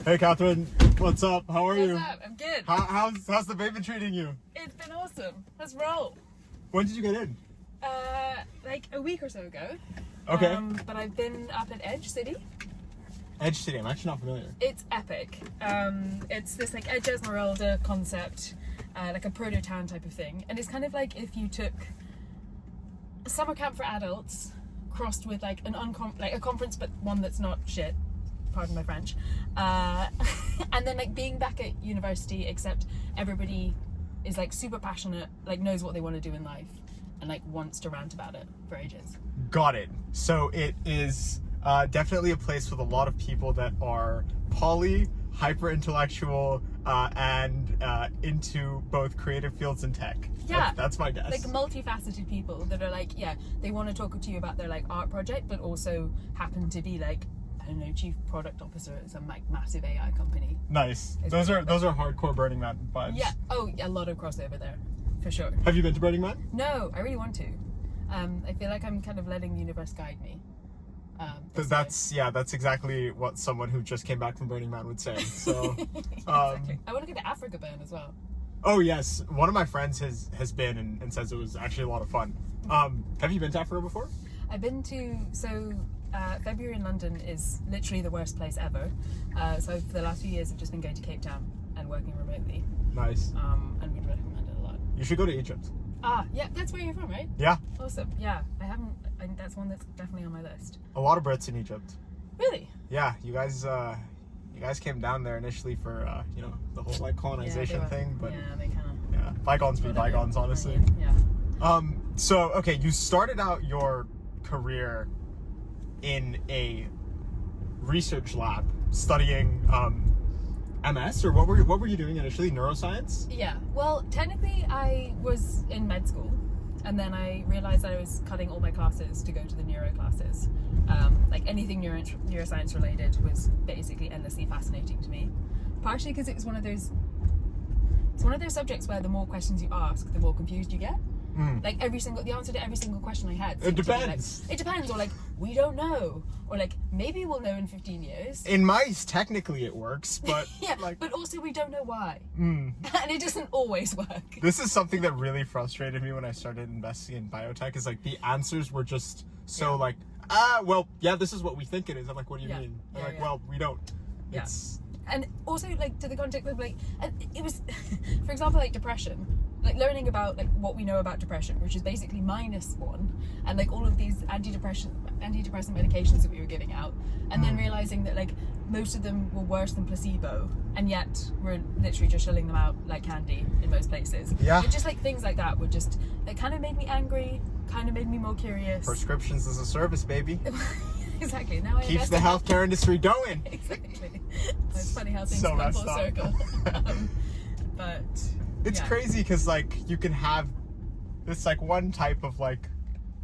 Hey, Katherine. What's up? How are you? What's up? I'm good. How's the baby treating you? It's been awesome. Let's roll. When did you get in? Like a week or so ago. Okay. But I've been up at Edge City. Edge City. I'm actually not familiar. It's epic. It's this like Edge Esmeralda concept, like a proto-town type of thing. And it's kind of like if you took a summer camp for adults crossed with like a conference, but one that's not shit. Pardon my French. And then like being back at university, except everybody is like super passionate, like knows what they want to do in life, and like wants to rant about it for ages. Got it. So it is definitely a place with a lot of people that are poly, hyper intellectual, and into both creative fields and tech. Yeah, that's my guess. Like multifaceted people that are like, yeah, they want to talk to you about their like art project, but also happen to be like, I don't know, chief product officer at some like massive AI company. Nice. Those are hardcore Burning Man vibes. Yeah. Oh, yeah, a lot of crossover there, for sure. Have you been to Burning Man? No, I really want to. I feel like I'm kind of letting the universe guide me. That's exactly what someone who just came back from Burning Man would say. So, exactly. I want to go to Africa Burn as well. Oh yes, one of my friends has been and says it was actually a lot of fun. Have you been to Africa before? I've been to February in London is literally the worst place ever. So for the last few years, I've just been going to Cape Town and working remotely. Nice. And would recommend it a lot. You should go to Egypt. Yeah, that's where you're from, right? Yeah. Awesome. Yeah, I haven't. That's one that's definitely on my list. A lot of Brits in Egypt. Really? Yeah, you guys came down there initially for the whole like colonization thing, but yeah, they kind of. Yeah, bygones be bygones, honestly. Yeah. So okay, you started out your career in a research lab studying MS, or what were you doing initially? Neuroscience? Yeah. Well, technically, I was in med school, and then I realized that I was cutting all my classes to go to the neuro classes. Like anything neuroscience related was basically endlessly fascinating to me. Partially because it was one of those subjects where the more questions you ask, the more confused you get. Like the answer to every single question I had. It depends. It depends, or like, we don't know, or like, maybe we'll know in 15 years. In mice, technically it works, but yeah, but also we don't know why. And it doesn't always work. This is something that really frustrated me when I started investing in biotech, is like the answers were just so like, well, yeah, this is what we think it is. I'm like, what do you mean? I'm like, well, we don't. Yeah. It's... And also, like, to the context of like, it was, for example, like depression. Like learning about like what we know about depression, which is basically -1, and like all of these antidepressant medications that we were giving out, and then realizing that like most of them were worse than placebo, and yet we're literally just shelling them out like candy in most places. Yeah. And just like things like that were just, it kind of made me angry, kind of made me more curious. Prescriptions as a service, baby. Exactly. Now I keeps the healthcare industry going. Exactly. It's funny how things So come full messed up. circle. But it's crazy because like you can have this like one type of like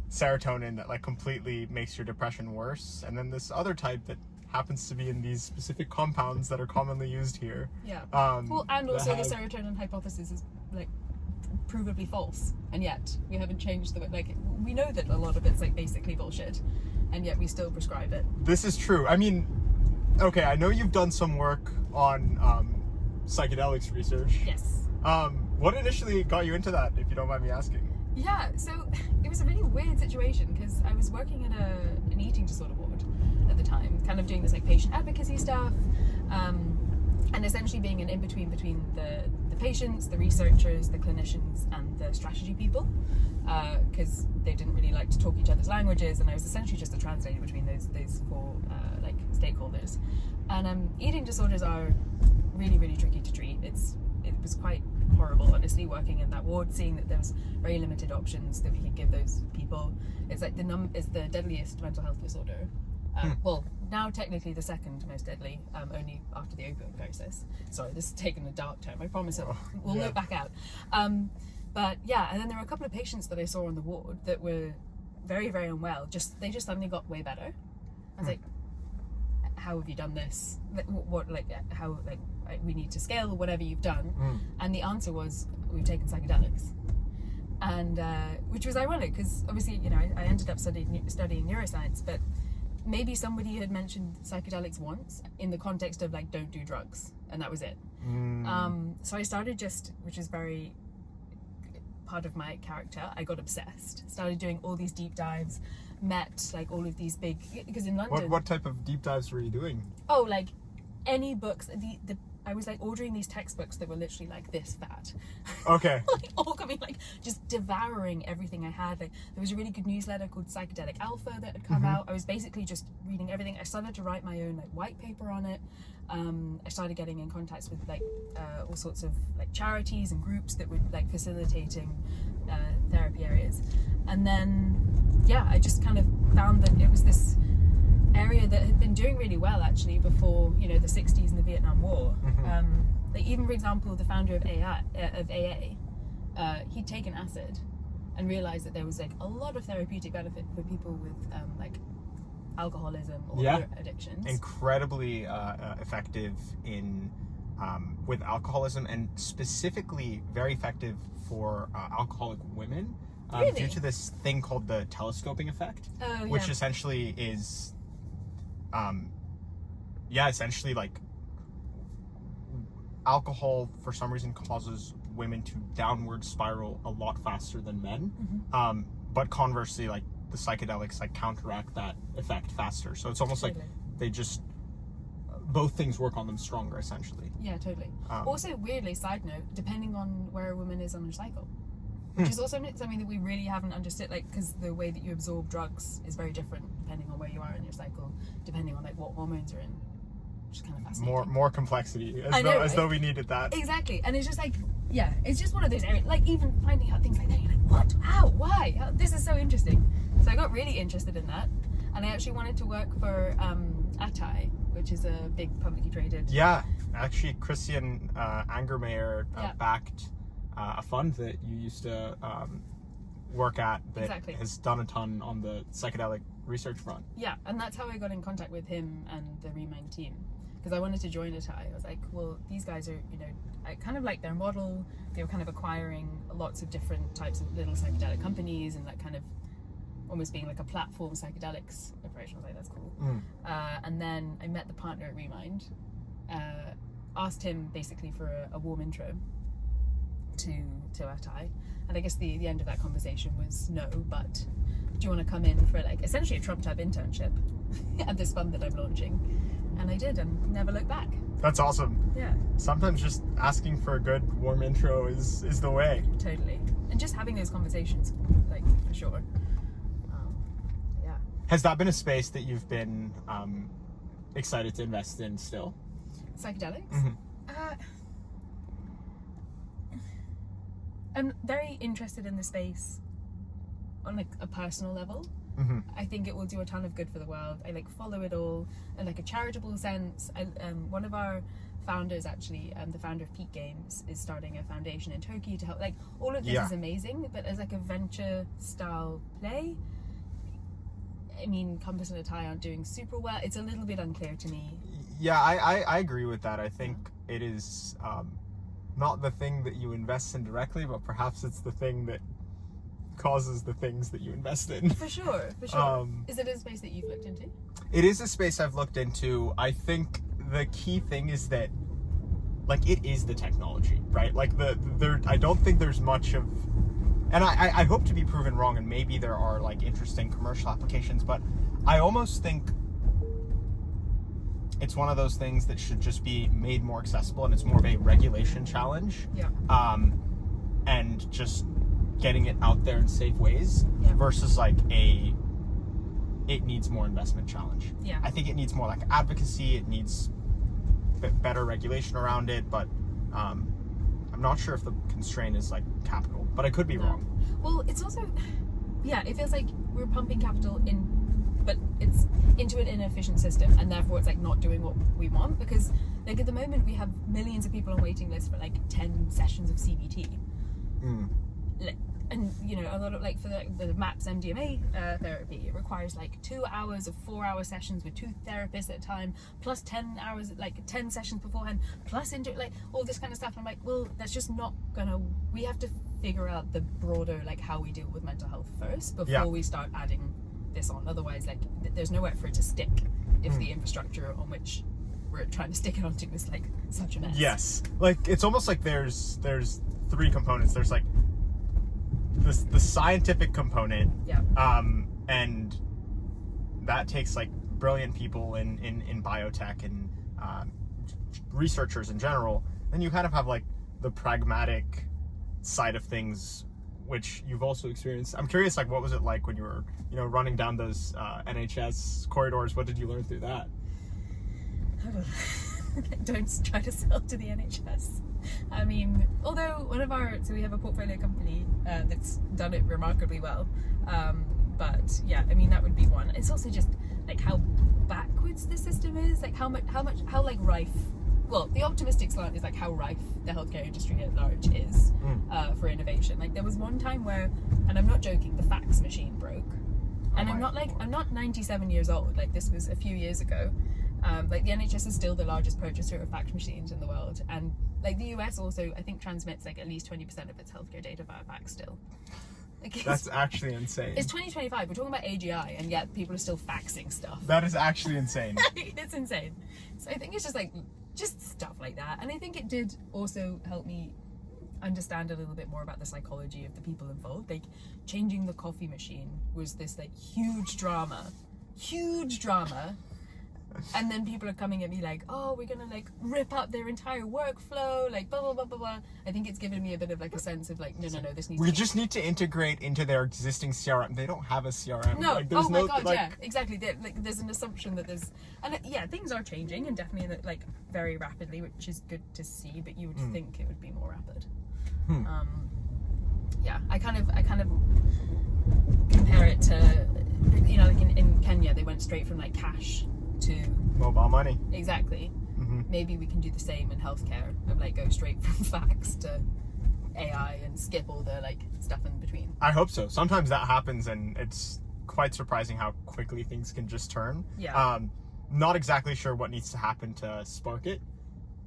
serotonin that like completely makes your depression worse, and then this other type that happens to be in these specific compounds that are commonly used here. Yeah. Well, and also the serotonin hypothesis is like provably false, and yet we haven't changed the like we know that a lot of it's like basically bullshit, and yet we still prescribe it. This is true. I mean, okay, I know you've done some work on psychedelics research. Yes. What initially got you into that, if you don't mind me asking? Yeah, so it was a really weird situation because I was working at an eating disorder ward at the time, kind of doing this like patient advocacy stuff, and essentially being an in-between between the patients, the researchers, the clinicians, and the strategy people, because they didn't really like to talk each other's languages, and I was essentially just a translator between those four like stakeholders. And eating disorders are really, really tricky to treat. It was quite horrible, honestly, working in that ward, seeing that there was very limited options that we could give those people. It's like is the deadliest mental health disorder. Well, now technically the second most deadly, only after the opioid crisis. Sorry, this is taking a dark turn. I promise we'll look back out. But yeah, and then there were a couple of patients that I saw on the ward that were very, very unwell. They just suddenly got way better. I was like, how have you done this? How we need to scale whatever you've done. And the answer was, we've taken psychedelics. And which was ironic because obviously, I ended up studying neuroscience, but maybe somebody had mentioned psychedelics once in the context of like, don't do drugs, and that was it. So I started which is very part of my character, I got obsessed, started doing all these deep dives, met like all of these big, because in London, What type of deep dives were you doing? oh, like any books, I was like ordering these textbooks that were literally like this fat. Okay. Like all coming, like just devouring everything I had. Like there was a really good newsletter called Psychedelic Alpha that had come out. I was basically just reading everything. I started to write my own like white paper on it. I started getting in contact with like all sorts of like charities and groups that were like facilitating therapy areas. And then I just kind of found that it was this area that had been doing really well actually before, you know, the 60s and the Vietnam War. Like even for example, the founder of AA, he'd taken acid and realized that there was like a lot of therapeutic benefit for people with like alcoholism or other addictions. Incredibly effective in with alcoholism, and specifically very effective for alcoholic women. Really? Due to this thing called the telescoping effect, which essentially is essentially like alcohol for some reason causes women to downward spiral a lot faster than men. But conversely, like the psychedelics like counteract that effect faster. So it's almost like they just both things work on them stronger essentially. Yeah, totally. Also, weirdly, side note, depending on where a woman is on her cycle, which is also something that we really haven't understood, like because the way that you absorb drugs is very different depending on where you are in your cycle, depending on like what hormones are in, which is kind of fascinating. More complexity, as though we needed that. Exactly, and it's just like, it's just one of those areas, like even finding out things like that, you're like, what, how, why? This is so interesting. So I got really interested in that, and I actually wanted to work for Atai, which is a big publicly traded. Yeah, actually, Christian Angermayer backed a fund that you used to work at that has done a ton on the psychedelic research front. Yeah, and that's how I got in contact with him and the Remind team, because I wanted to join Atai. I was like, well, these guys are, you know, I kind of like their model. They were kind of acquiring lots of different types of little psychedelic companies and that kind of almost being like a platform psychedelics operation. I was like, that's cool. And then I met the partner at Remind, asked him basically for a warm intro to Atai, and I guess the end of that conversation was no, but do you want to come in for like essentially a Trump type internship at this fund that I'm launching? And I did, and never looked back. That's awesome. Yeah. Sometimes just asking for a good warm intro is the way. Totally. And just having those conversations, like, for sure. Yeah. Has that been a space that you've been excited to invest in still? Psychedelics? I'm very interested in the space on like a personal level. I think it will do a ton of good for the world. I like follow it all in like a charitable sense. One of our founders actually, the founder of Peak Games, is starting a foundation in Turkey to help. Like all of this is amazing, but as like a venture style play, I mean, Compass and Atai aren't doing super well. It's a little bit unclear to me. Yeah, I agree with that. I think it is not the thing that you invest in directly, but perhaps it's the thing that causes the things that you invest in. For sure. Is it a space that you've looked into? It is a space I've looked into. I think the key thing is that, like, it is the technology, right? Like, I don't think there's much of, and I hope to be proven wrong, and maybe there are, like, interesting commercial applications, but I almost think it's one of those things that should just be made more accessible, and it's more of a regulation challenge. Yeah. And just getting it out there in safe ways versus like it needs more investment challenge. Yeah. I think it needs more like advocacy. It needs better regulation around it, but I'm not sure if the constraint is like capital, but I could be wrong. Well, it's also, it feels like we're pumping capital in, but it's into an inefficient system, and therefore it's like not doing what we want, because like at the moment we have millions of people on waiting lists for like 10 sessions of CBT. And you know, a lot of like for the MAPS MDMA therapy, it requires like 2 hours of 4-hour sessions with 2 therapists at a time, plus 10 hours, like 10 sessions beforehand, plus into like all this kind of stuff. And I'm like, well, that's just not gonna. We have to figure out the broader like how we deal with mental health first before we start adding this on. Otherwise, like, there's nowhere for it to stick if the infrastructure on which we're trying to stick it onto is like such a mess. Yes, like it's almost like there's three components. There's like the scientific component, Yeah. and that takes like brilliant people in biotech and researchers in general. Then you kind of have like the pragmatic side of things, which you've also experienced. I'm curious, like, what was it like when you were, running down those NHS corridors? What did you learn through that? Don't try to sell to the NHS. I mean, although so we have a portfolio company that's done it remarkably well. But yeah, I mean, that would be one. It's also just like how backwards the system is, like how like rife. Well, the optimistic slant is like how rife the healthcare industry at large is for innovation. Like there was one time where, and I'm not joking, the fax machine broke, and I'm not 97 years old. Like this was a few years ago. Like the NHS is still the largest purchaser of fax machines in the world, and like the US also, I think, transmits like at least 20% of its healthcare data via fax still. Like That's actually insane. It's 2025. We're talking about AGI, and yet people are still faxing stuff. That is actually insane. It's insane. So I think it's just stuff like that, and I think it did also help me understand a little bit more about the psychology of the people involved. Like changing the coffee machine was this like huge drama, and then people are coming at me like, oh, we're gonna like rip up their entire workflow, like blah blah blah blah blah. I think it's given me a bit of like a sense of like, no, this needs. We just need to integrate into their existing CRM. They don't have a CRM. No, like, there's God, like... yeah, exactly. There's an assumption that there's, and yeah, things are changing and definitely like very rapidly, which is good to see. But you would think it would be more rapid. Yeah, I kind of compare it to, like in Kenya, they went straight from like cash to mobile money. Exactly. Maybe we can do the same in healthcare, of like go straight from fax to AI and skip all the like stuff in between. I hope so. Sometimes that happens, and it's quite surprising how quickly things can just turn. Yeah. Not exactly sure what needs to happen to spark it.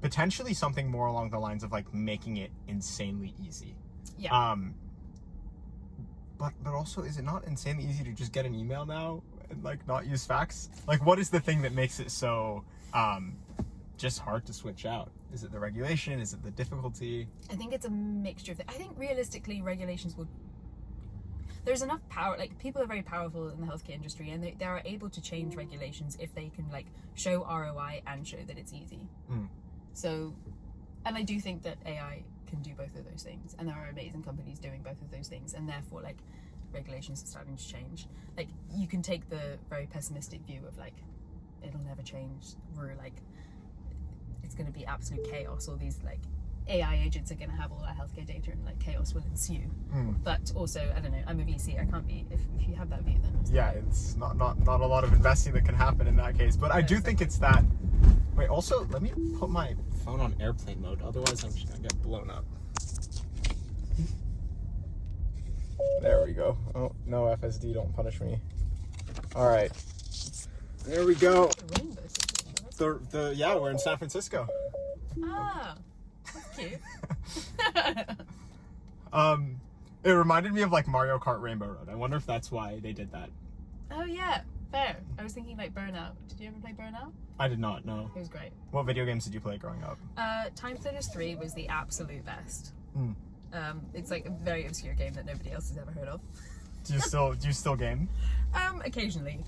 Potentially something more along the lines of like making it insanely easy. Yeah. But also, is it not insanely easy to just get an email now and like not use fax? Like, what is the thing that makes it so just hard to switch out? Is it the regulation? Is it the difficulty? I think it's a mixture of I think realistically regulations will. There's enough power. Like people are very powerful in the healthcare industry, and they are able to change regulations if they can like show ROI and show that it's easy. So, and I do think that AI can do both of those things, and there are amazing companies doing both of those things, and therefore like regulations are starting to change. Like you can take the very pessimistic view of like it'll never change. We're like it's going to be absolute chaos. All these like AI agents are going to have all our healthcare data, and like chaos will ensue. But also, I don't know. I'm a VC. I can't be if you have that view, then it's not a lot of investing that can happen in that case. But I do think it's that. Wait, also, let me put my phone on airplane mode. Otherwise, I'm just gonna get blown up. There we go. Oh, no FSD, don't punish me. All right. There we go. Yeah, we're in San Francisco. Ah, that's cute. It reminded me of like Mario Kart Rainbow Road. I wonder if that's why they did that. Oh yeah, fair. I was thinking like Burnout. Did you ever play Burnout? I did not, no. It was great. What video games did you play growing up? Time Splitters 3 was the absolute best. It's like a very obscure game that nobody else has ever heard of. Do you still game? Occasionally.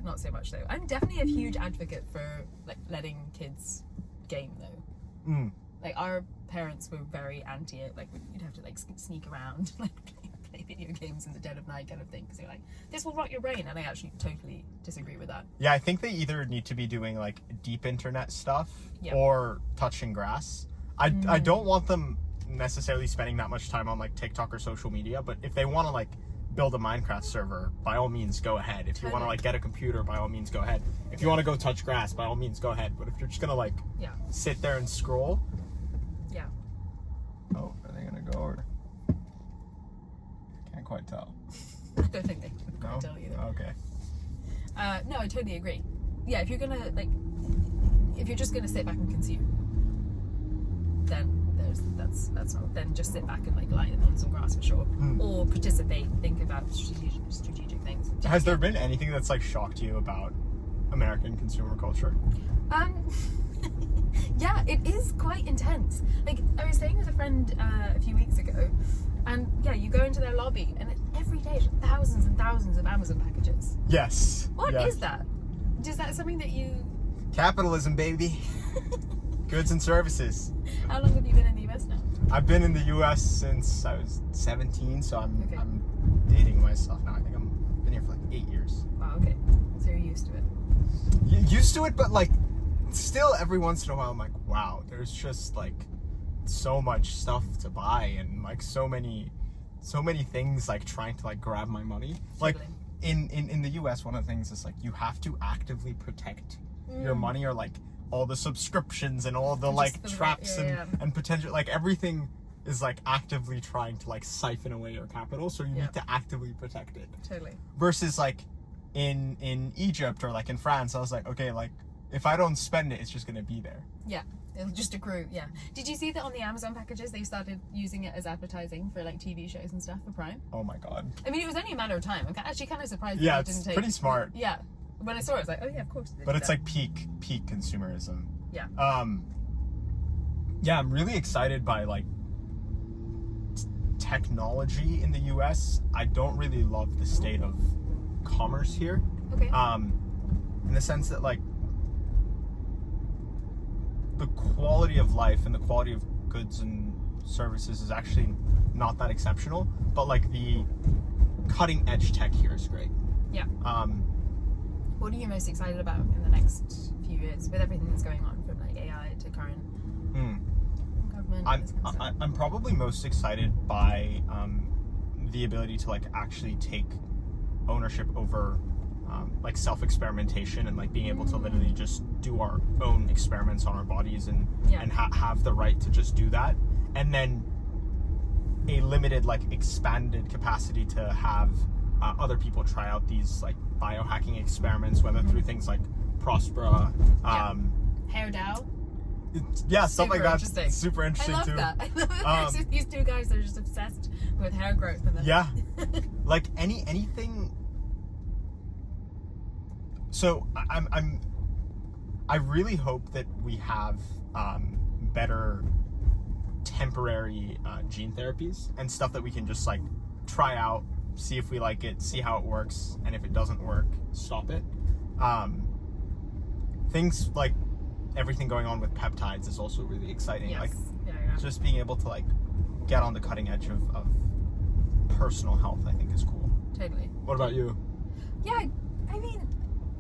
Not so much though. I'm definitely a huge advocate for like letting kids game though. Like our parents were very anti it. Like you'd have to like sneak around, like play video games in the dead of night kind of thing, because they're like, this will rot your brain, and I actually totally disagree with that. Yeah, I think they either need to be doing like deep internet stuff or touching grass. I don't want them necessarily spending that much time on like TikTok or social media, but if they want to like build a Minecraft server, by all means go ahead. If you want to like get a computer, by all means go ahead. If you want to go touch grass, by all means go ahead. But if you're just gonna like sit there and scroll, oh, are they gonna go or can't quite tell? I don't think they can quite tell either. Okay. No, I totally agree. Yeah, if you're just gonna sit back and consume, then that's not. Then just sit back and like lie on some grass for sure, or participate, think about strategic things. Has there been anything that's like shocked you about American consumer culture? Yeah, it is quite intense. Like, I was staying with a friend a few weeks ago, and yeah, you go into their lobby, and every day there's thousands and thousands of Amazon packages. Yes. What yes. is that? Is that something that you... Capitalism, baby. Goods and services. How long have you been in the US now? I've been in the US since I was 17, so I'm dating myself now. I think I've been here for like 8 years. Wow, okay. So you're used to it. Used to it, but like still every once in a while I'm like, wow, there's just like so much stuff to buy and like so many things like trying to like grab my money. Like in the US, one of the things is like you have to actively protect your money, or like all the subscriptions and all the like traps and potential, like everything is like actively trying to like siphon away your capital, so you need to actively protect it. Totally. Versus like in Egypt or like in France, I was like, okay, like if I don't spend it, it's just gonna be there. Yeah, it'll just accrue. Yeah. Did you see that on the Amazon packages they started using it as advertising for like TV shows and stuff for Prime? Oh my god. I mean, it was only a matter of time. I'm actually kind of surprised. Yeah, that it's didn't pretty smart. Yeah. When I saw it, I was like, oh yeah, of course. But it's like peak consumerism. Yeah. Yeah, I'm really excited by like technology in the US. I don't really love the state of commerce here. Okay. In the sense that like the quality of life and the quality of goods and services is actually not that exceptional, but like the cutting edge tech here is great. Yeah. What are you most excited about in the next few years with everything that's going on, from like AI to current government? I'm probably most excited by the ability to like actually take ownership over like self-experimentation and like being able to literally just do our own experiments on our bodies and have the right to just do that, and then a limited like expanded capacity to have other people try out these like biohacking experiments, whether through things like Prospera, Hair DAO. Yeah, stuff like that. Interesting. Super interesting too. I love that. There's just these two guys that are just obsessed with hair growth. And yeah, like anything. So I really hope that we have better temporary gene therapies and stuff that we can just like try out, see if we like it, see how it works, and if it doesn't work, stop it. Things like everything going on with peptides is also really exciting. Yes. Like Yeah. just being able to like get on the cutting edge of personal health, I think is cool. Totally. What about you? Yeah, I mean,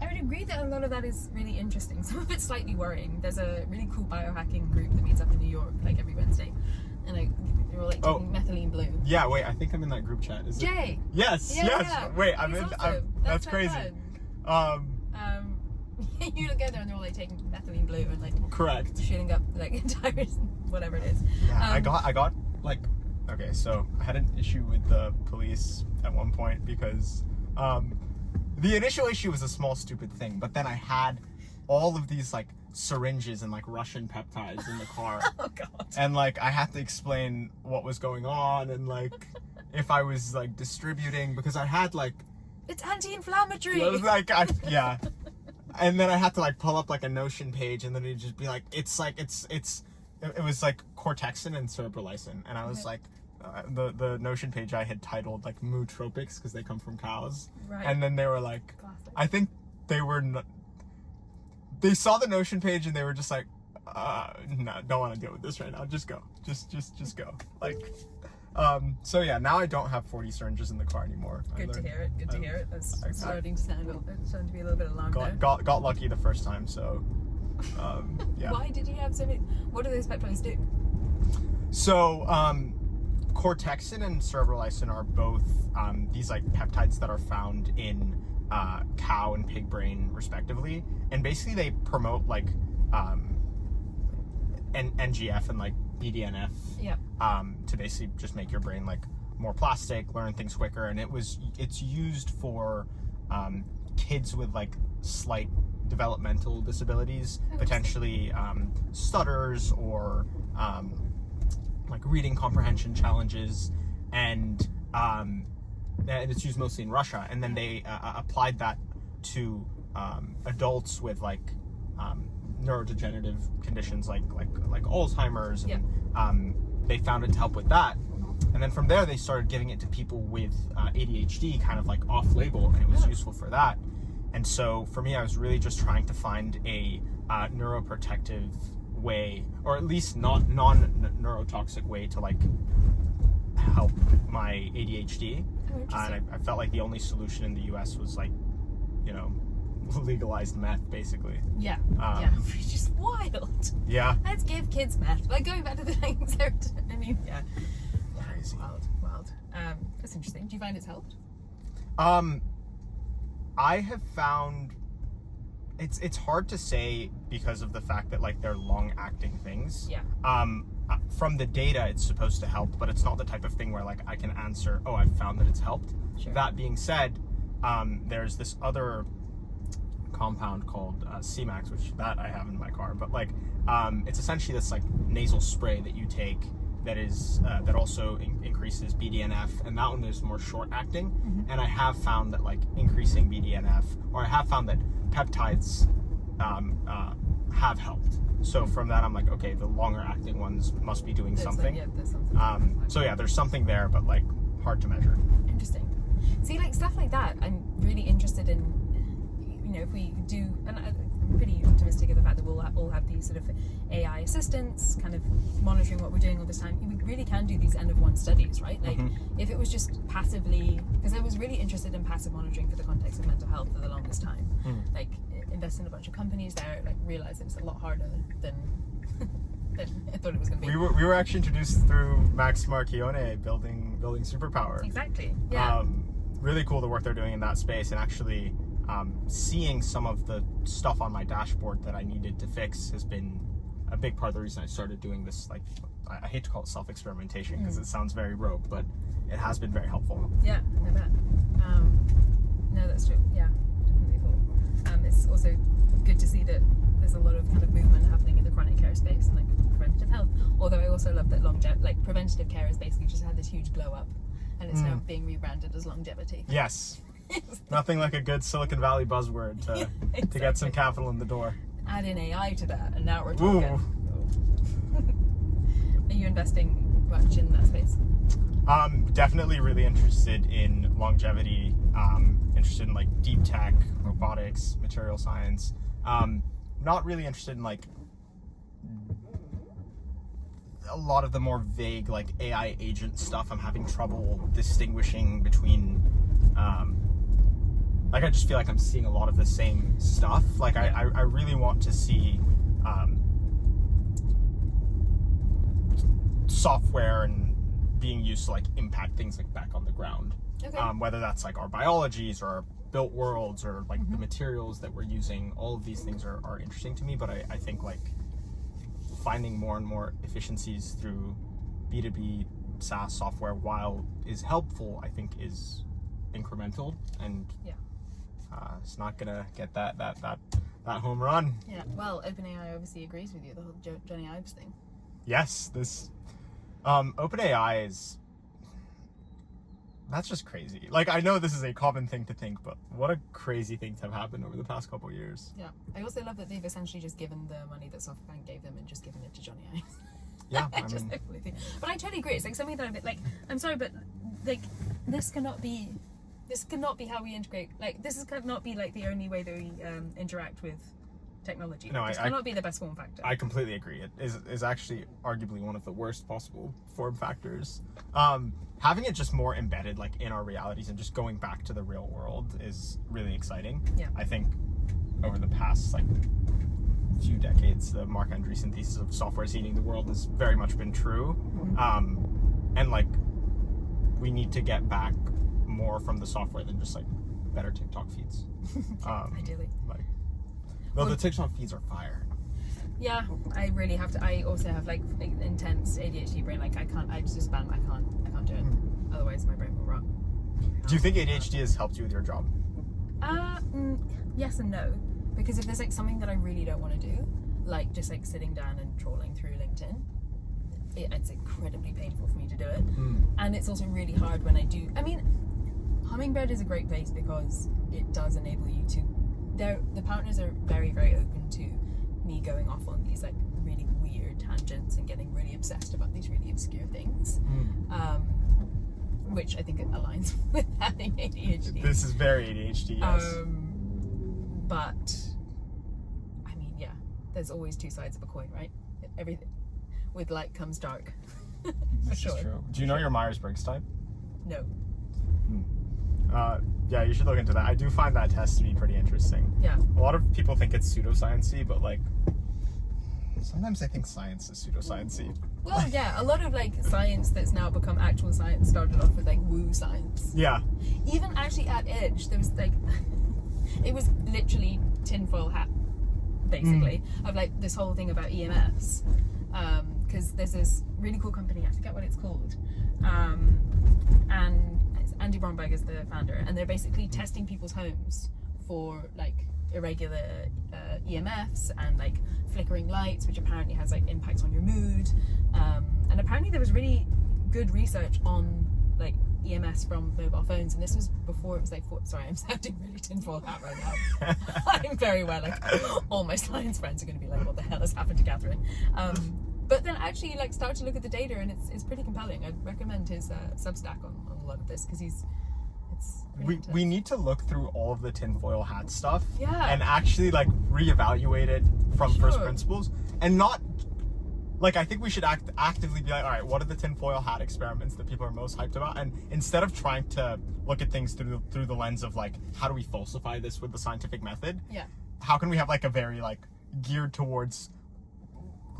I would agree that a lot of that is really interesting. Some of it's slightly worrying. There's a really cool biohacking group that meets up in New York like every Wednesday, and like they're all like taking methylene blue. Yeah, wait, I think I'm in that group chat. Is Jay. it? Yes, Yeah, yes. yeah. Wait, He's I'm in. awesome. That's so crazy. fun. You look at them and they're all like taking methylene blue and like Correct. shooting up like tires and whatever it is. Yeah, I got like, okay, so I had an issue with the police at one point because the initial issue was a small stupid thing, but then I had all of these like syringes and like Russian peptides in the car. Oh god. And like I had to explain what was going on and like if I was like distributing, because I had like It's anti-inflammatory. like yeah. And then I had to like pull up like a Notion page, and then it'd just be like, it was like cortexin and cerebrolysine, and I was like, the Notion page I had titled like mootropics because they come from cows, Right. and then they were like, Classic. I think they were they saw the Notion page and they were just like, no, don't want to deal with this right now. Just go, just go. Like, so yeah, now I don't have 40 syringes in the car anymore. Good to hear it. Good to hear it. That's starting to be a little bit alarmed there. Got lucky the first time, so yeah. Why did you have so many? What do those peptides do? So cortexin and cerebrolysine are both these like peptides that are found in cow and pig brain respectively, and basically they promote like NGF and like BDNF to basically just make your brain like more plastic, learn things quicker, and it's used for kids with like slight developmental disabilities, potentially stutters or like reading comprehension challenges, and it's used mostly in Russia. And then they applied that to adults with like neurodegenerative conditions like Alzheimer's, and they found it to help with that. And then from there, they started giving it to people with ADHD, kind of like off-label, and it was useful for that. And so for me, I was really just trying to find a neuroprotective way, or at least non-neurotoxic way to like help my ADHD. And I felt like the only solution in the US was like, you know, legalized meth, basically. Yeah, which is wild. Yeah. Let's give kids meth. Like going back to the things, I mean, yeah. Crazy. Wild. That's interesting. Do you find it's helped? I have found it's hard to say because of the fact that like they're long-acting things. Yeah. From the data, it's supposed to help, but it's not the type of thing where like I can answer, oh, I've found that it's helped. Sure. That being said, there's this other compound called C-Max, which that I have in my car, but like it's essentially this like nasal spray that you take that is that also increases BDNF, and that one is more short acting. Mm-hmm. And I have found that like increasing BDNF, or I have found that peptides have helped. So from that, I'm like, okay, the longer acting ones must be doing something. There's something. So yeah, there's something there, but like hard to measure. Interesting. See, like stuff like that, I'm really interested in. You know, if we do, and I'm pretty optimistic of the fact that we'll all have these sort of AI assistants, kind of monitoring what we're doing all this time. We really can do these end-of-one studies, right? Like, if it was just passively, because I was really interested in passive monitoring for the context of mental health for the longest time. Like, invest in a bunch of companies there, like realize it's a lot harder than I thought it was going to be. We were actually introduced through Max Marchione building Superpower. Exactly. Yeah. Really cool the work they're doing in that space, and actually seeing some of the stuff on my dashboard that I needed to fix has been a big part of the reason I started doing this. Like, I hate to call it self-experimentation because it sounds very rogue, but it has been very helpful. Yeah, I bet. No, that's true. Yeah, definitely cool. It's also good to see that there's a lot of kind of movement happening in the chronic care space and like preventative health. Although I also love that preventative care has basically just had this huge glow up, and it's now being rebranded as longevity. Yes. Nothing like a good Silicon Valley buzzword to get some capital in the door. Add in AI to that, and now we're talking. Are you investing much in that space? Definitely really interested in longevity, interested in like deep tech, robotics, material science. Not really interested in like a lot of the more vague like AI agent stuff. I'm having trouble distinguishing between like I just feel like I'm seeing a lot of the same stuff. Like I really want to see software and being used to like impact things like back on the ground. Okay. Whether that's like our biologies or our built worlds or like the materials that we're using, all of these things are interesting to me, but I think like finding more and more efficiencies through B2B SaaS software, while is helpful, I think is incremental, and it's not gonna get that home run. Yeah. Well, OpenAI obviously agrees with you, the whole Johnny Ives thing. Yes, this OpenAI is, that's just crazy. Like, I know this is a common thing to think, but what a crazy thing to have happened over the past couple of years. Yeah. I also love that they've essentially just given the money that SoftBank gave them and just given it to Johnny Ives. Yeah, but I totally agree. It's like something that I'm like, I'm sorry, but like this cannot be how we integrate. Like this cannot be like the only way that we interact with technology. No, this cannot be the best form factor. I completely agree. It is actually arguably one of the worst possible form factors. Having it just more embedded like in our realities and just going back to the real world is really exciting. Yeah. I think over the past like few decades, the Mark Andreessen thesis of software is eating the world has very much been true. And like we need to get back more from the software than just like better TikTok feeds. Ideally. Like, though the TikTok feeds are fire. Yeah, I really have to. I also have like intense ADHD brain. Like I can't do it. Otherwise my brain will rot. Do you think ADHD has helped you with your job? Yes and no. Because if there's like something that I really don't want to do, like just like sitting down and trawling through LinkedIn, it's incredibly painful for me to do it. And it's also really hard when I do. I mean, Hummingbird is a great place because it does enable you to. The partners are very, very open to me going off on these like really weird tangents and getting really obsessed about these really obscure things, which I think it aligns with having ADHD. This is very ADHD, yes. But I mean, yeah, there's always two sides of a coin, right? Everything with light comes dark. This is true. Do you know your Myers-Briggs type? No. Yeah, you should look into that. I do find that test to be pretty interesting. Yeah. A lot of people think it's pseudoscience-y, but like sometimes I think science is pseudoscience-y. Well, yeah, a lot of like science that's now become actual science started off with like woo science. Yeah. Even actually at Edge, there was like it was literally tinfoil hat, basically, of like this whole thing about EMFs. Because there's this really cool company, I forget what it's called, and Andy Bromberg is the founder, and they're basically testing people's homes for like irregular EMFs and like flickering lights, which apparently has like impacts on your mood. And apparently there was really good research on like EMS from mobile phones, and this was before it was like sorry, I'm sounding really tinfoil hat right now. I'm very well, like all my science friends are going to be like, what the hell has happened to Katherine? But then actually like start to look at the data, and it's pretty compelling. I'd recommend his Substack on a lot of this, because we need to look through all of the tinfoil hat stuff, yeah, and actually like reevaluate it from first principles, and not like, I think we should actively be like, all right, what are the tinfoil hat experiments that people are most hyped about? And instead of trying to look at things through the lens of like, how do we falsify this with the scientific method? Yeah. How can we have like a very like geared towards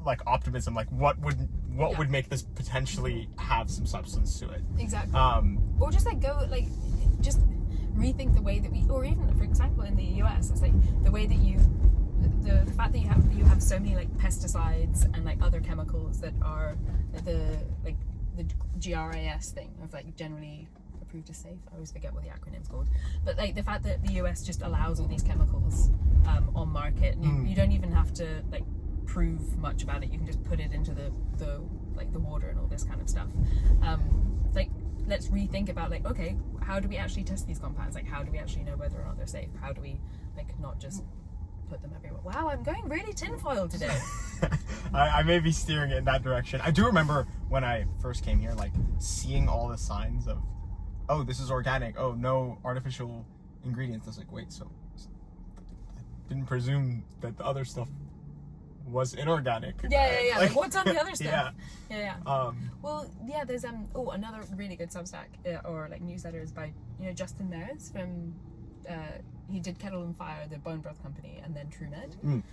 like optimism, like what would make this potentially have some substance to it? Exactly. Or just like go like just rethink the way that we, or even for example in the US, it's like the way that the fact that you have so many like pesticides and like other chemicals that are the GRAS thing of like generally approved as safe. I always forget what the acronym's called, but like the fact that the US just allows all these chemicals on market, and you don't even have to like prove much about it. You can just put it into the water and all this kind of stuff. Like let's rethink about like, okay, how do we actually test these compounds? Like how do we actually know whether or not they're safe? How do we like not just put them everywhere? Wow, I'm going really tinfoil today. I may be steering it in that direction. I do remember when I first came here, like seeing all the signs of, oh, this is organic, oh, no artificial ingredients. I was like, wait, so I didn't presume that the other stuff was inorganic. Yeah. Like what's on the other stuff? Yeah. Well, yeah. There's another really good Substack or like newsletter is by Justin Mares from he did Kettle and Fire, the bone broth company, and then TrueMed.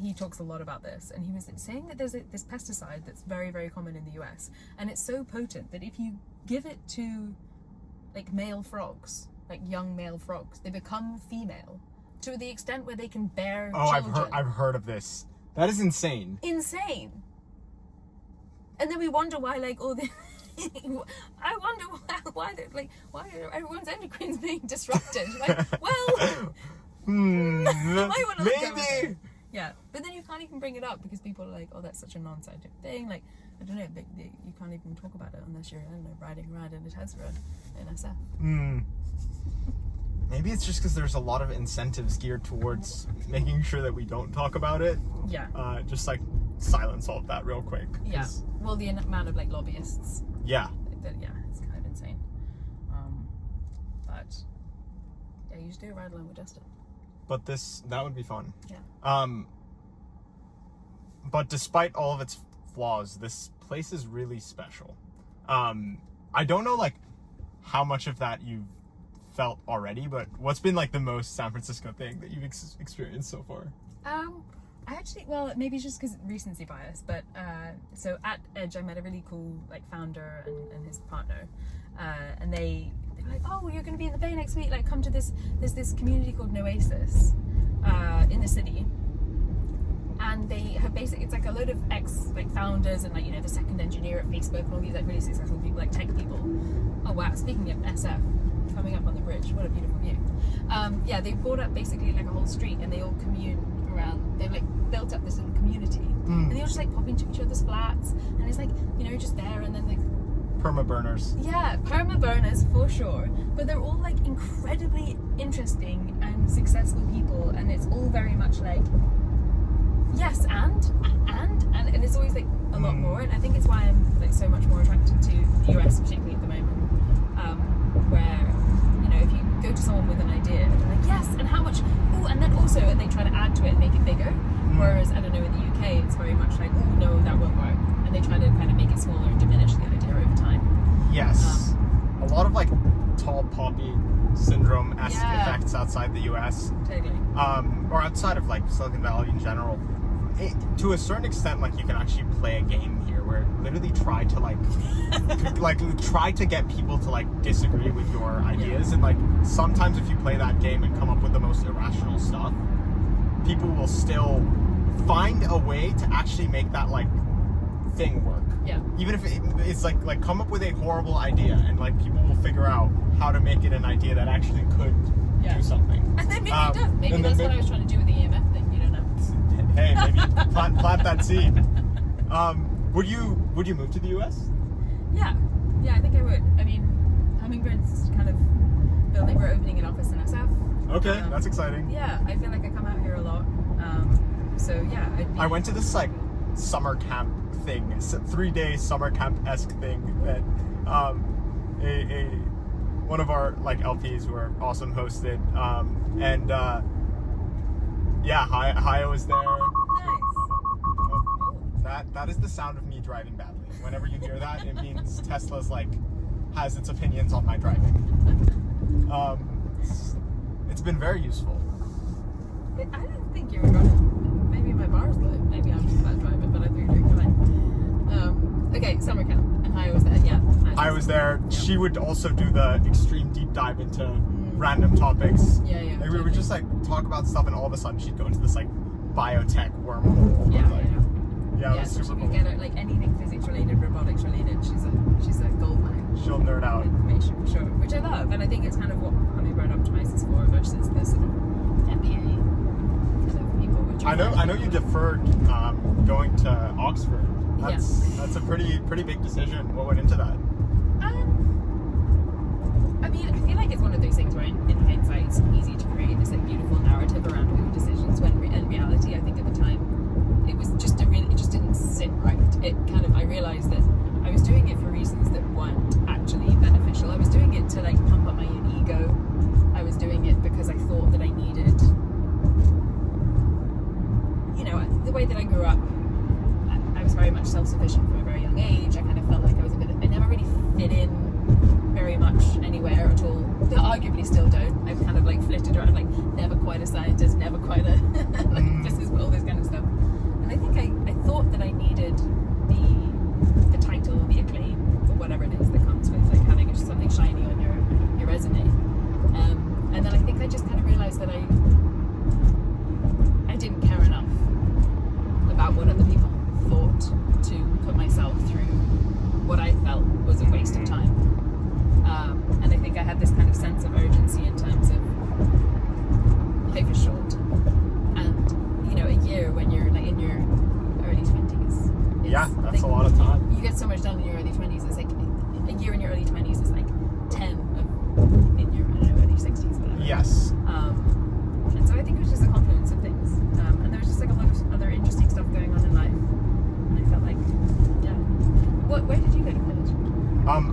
He talks a lot about this, and he was saying that there's this pesticide that's very, very common in the US, and it's so potent that if you give it to like male frogs, like young male frogs, they become female to the extent where they can bear children. I've heard of this. That is insane. Insane. And then we wonder why, like, all the... I wonder why are everyone's endocrines being disrupted? Like, well... maybe. Yeah, but then you can't even bring it up because people are like, oh, that's such a non-scientific thing. Like, I don't know, you can't even talk about it unless you're, I don't know, riding around in a Tesla in SF. Maybe it's just because there's a lot of incentives geared towards making sure that we don't talk about it. Yeah. Just like silence all of that real quick. Yeah. Well, the amount of like lobbyists. Yeah. Yeah, it's kind of insane. But yeah, you just do it right along with Justin. But that would be fun. Yeah. But despite all of its flaws, this place is really special. I don't know like how much of that you've felt already, but what's been like the most San Francisco thing that you've experienced so far? I actually, well, maybe it's just because recency bias, but so at Edge I met a really cool like founder and his partner, and they were like, oh, you're going to be in the Bay next week, like come to there's this community called Noasis in the city, and they have basically, it's like a load of ex like founders and like the second engineer at Facebook and all these like really successful people, like tech people. Oh wow, speaking of SF, coming up on the bridge, what a beautiful view. Yeah, they bought up basically like a whole street, and they all commune around. They've like built up this little community and they all just like pop into each other's flats, and it's like, you know, just there, and then like Perma burners. yeah, perma burners for sure. But they're all like incredibly interesting and successful people, and it's all very much like yes, and it's always like a lot more. And I think it's why I'm like so much more attracted to the US, particularly at the moment, where, you know, if you go to someone with an idea, they're like, yes, and how much? Oh, and then also, and they try to add to it and make it bigger. Whereas I don't know, in the UK, it's very much like, oh no, that won't work, and they try to kind of make it smaller and diminish the idea over time. Yes, a lot of like tall poppy syndrome-esque Yeah. effects outside the US, Totally. or outside of like Silicon Valley in general. To a certain extent, like, you can actually play a game here where literally try to like try to get people to like disagree with your ideas, and like sometimes if you play that game and come up with the most irrational stuff, people will still find a way to actually make that like thing work. Yeah. Even if it's like come up with a horrible idea, and like people will figure out how to make it an idea that actually could do something. And then maybe it does. Maybe and that's then what I was trying to do with the EMF thing. You don't know. Hey, maybe plant that seed. Would you move to the US? Yeah, I think I would. I mean, Hummingbird's kind of building. We're opening an office in SF. Okay, that's exciting. Yeah, I feel like I come out here a lot. So yeah, I went to this like summer camp thing, it's a 3-day summer camp-esque thing that one of our like LPs who are awesome hosted, and yeah, Hayo was there. Nice. That is the sound of me driving badly. Whenever you hear that, it means Tesla's like has its opinions on my driving. It's been very useful. I didn't think you were gonna. Maybe my bar's low. Maybe I'm just a bad driver, but I think you're doing fine. Okay, summer camp, and Hayo was there. Yeah, nice. I was there. Yep. She would also do the extreme deep dive into random topics. Yeah. Like, we would just like talk about stuff, and all of a sudden she'd go into this like biotech wormhole. Yeah, like, yeah, it was so super she cool. could get it, like anything physics related, robotics related. She's a gold mine. She'll nerd out. Information for sure, which I love, and I think it's kind of what Hummingbird optimizes for versus the sort of MBA kind of people. Which I know you deferred going to Oxford. That's a pretty big decision. What went into that? I mean, I feel like it's one of those things where in hindsight it's easy to create this like beautiful narrative around your decisions, when in reality I think at the time it was just it just didn't sit right. It kind of, I realized that I was doing it for reasons that weren't actually beneficial. I was doing it to like pump up my own ego. I was doing it because I thought that I needed, you know, the way that I grew up, I was very much self-sufficient from a very young age. I kind of felt like I was I never really fit in very much anywhere at all. I arguably still don't. I've kind of like flitted around, like never quite a scientist, never quite a like business, all this kind of stuff. And I think I thought that I needed the title, the acclaim, or whatever it is that comes with like having something shiny on your resume. And then I think I just kind of realized that I didn't care enough about what other people thought to put myself through what I felt was a waste of time. And I think I had this kind of sense of urgency in terms of life is short, and you know, a year when you're like in your early 20s. Yeah, that's like, a lot of time. You get so much done in your early 20s. It's like a year in your early 20s is like 10 in your early 60s, whatever. Yes. And so I think it was just a confluence of things, and there was just like a lot of other interesting stuff going on in life, and I felt like, yeah. Where did you go to college?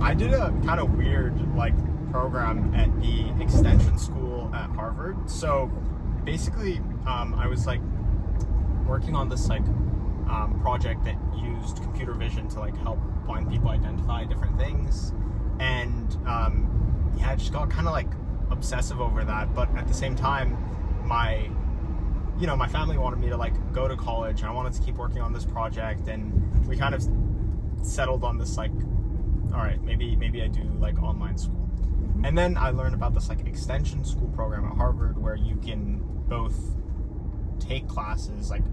I did a kind of weird like program at the extension school at Harvard. So basically, I was like working on this like project that used computer vision to like help blind people identify different things, and yeah, I just got kind of like obsessive over that. But at the same time, my family wanted me to like go to college, and I wanted to keep working on this project, and we kind of settled on this like, all right, maybe I do like online school. And then I learned about this like extension school program at Harvard where you can both take classes like